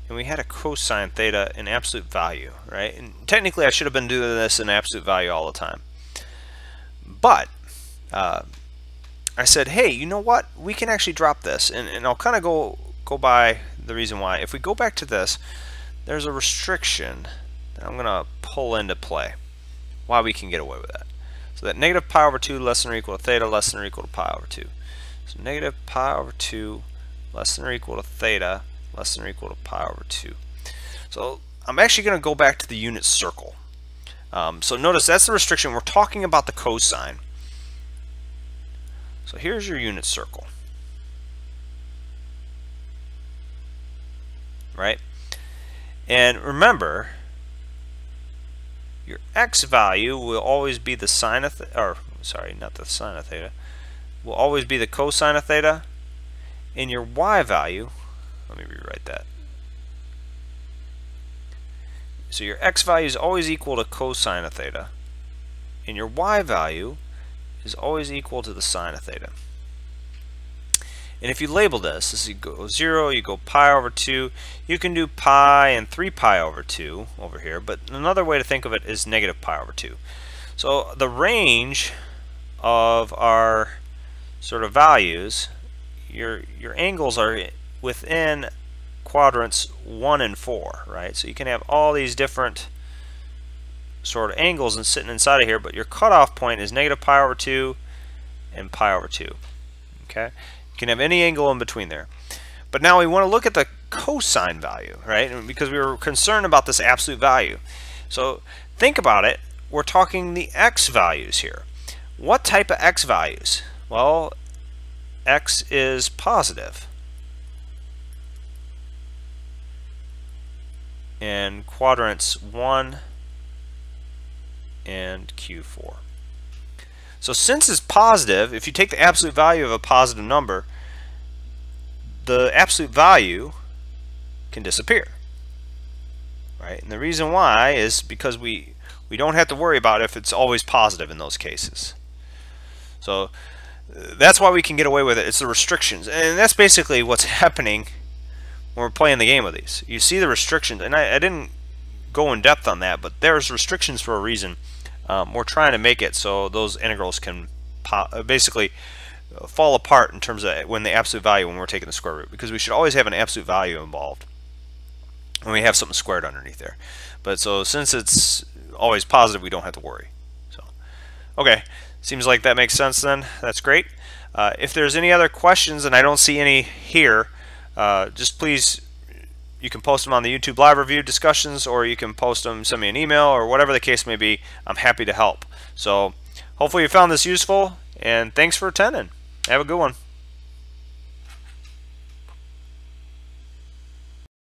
And we had a cosine theta in absolute value, right? And technically I should have been doing this in absolute value all the time. But I said, hey, you know what? We can actually drop this. And I'll kind of go by the reason why. If we go back to this, there's a restriction that I'm going to pull into play. Why we can get away with that. So that negative pi over 2 less than or equal to theta less than or equal to pi over 2. So negative pi over 2 less than or equal to theta less than or equal to pi over 2. So I'm actually going to go back to the unit circle. So notice that's the restriction. We're talking about the cosine. So here's your unit circle. Right? And remember, your x value will always be the sine of theta, or sorry, not the sine of theta, will always be the cosine of theta, and your y value, let me rewrite that. So your x value is always equal to cosine of theta, and your y value is always equal to the sine of theta. And if you label this you go 0, you go pi over 2, you can do pi and 3 pi over 2 over here, but another way to think of it is negative pi over 2. So the range of our sort of values, your angles are within quadrants 1 and 4, right? So you can have all these different sort of angles and sitting inside of here, but your cutoff point is negative pi over 2 and pi over 2. Okay? You can have any angle in between there. But now we want to look at the cosine value, right? Because we were concerned about this absolute value. So think about it. We're talking the x values here. What type of x values? Well, x is positive. In quadrants 1 and Q4. So since it's positive, if you take the absolute value of a positive number, the absolute value can disappear. Right? And the reason why is because we don't have to worry about if it's always positive in those cases. So that's why we can get away with it. It's the restrictions. And that's basically what's happening when we're playing the game with these. You see the restrictions, and I didn't go in depth on that, but there's restrictions for a reason. We're trying to make it so those integrals can basically fall apart in terms of when the absolute value when we're taking the square root, because we should always have an absolute value involved when we have something squared underneath there. But so since it's always positive, we don't have to worry. So okay, seems like that makes sense then. That's great. If there's any other questions, and I don't see any here, just please, you can post them on the YouTube live review discussions, or you can post them, send me an email, or whatever the case may be. I'm happy to help. So hopefully you found this useful, and thanks for attending. Have a good one.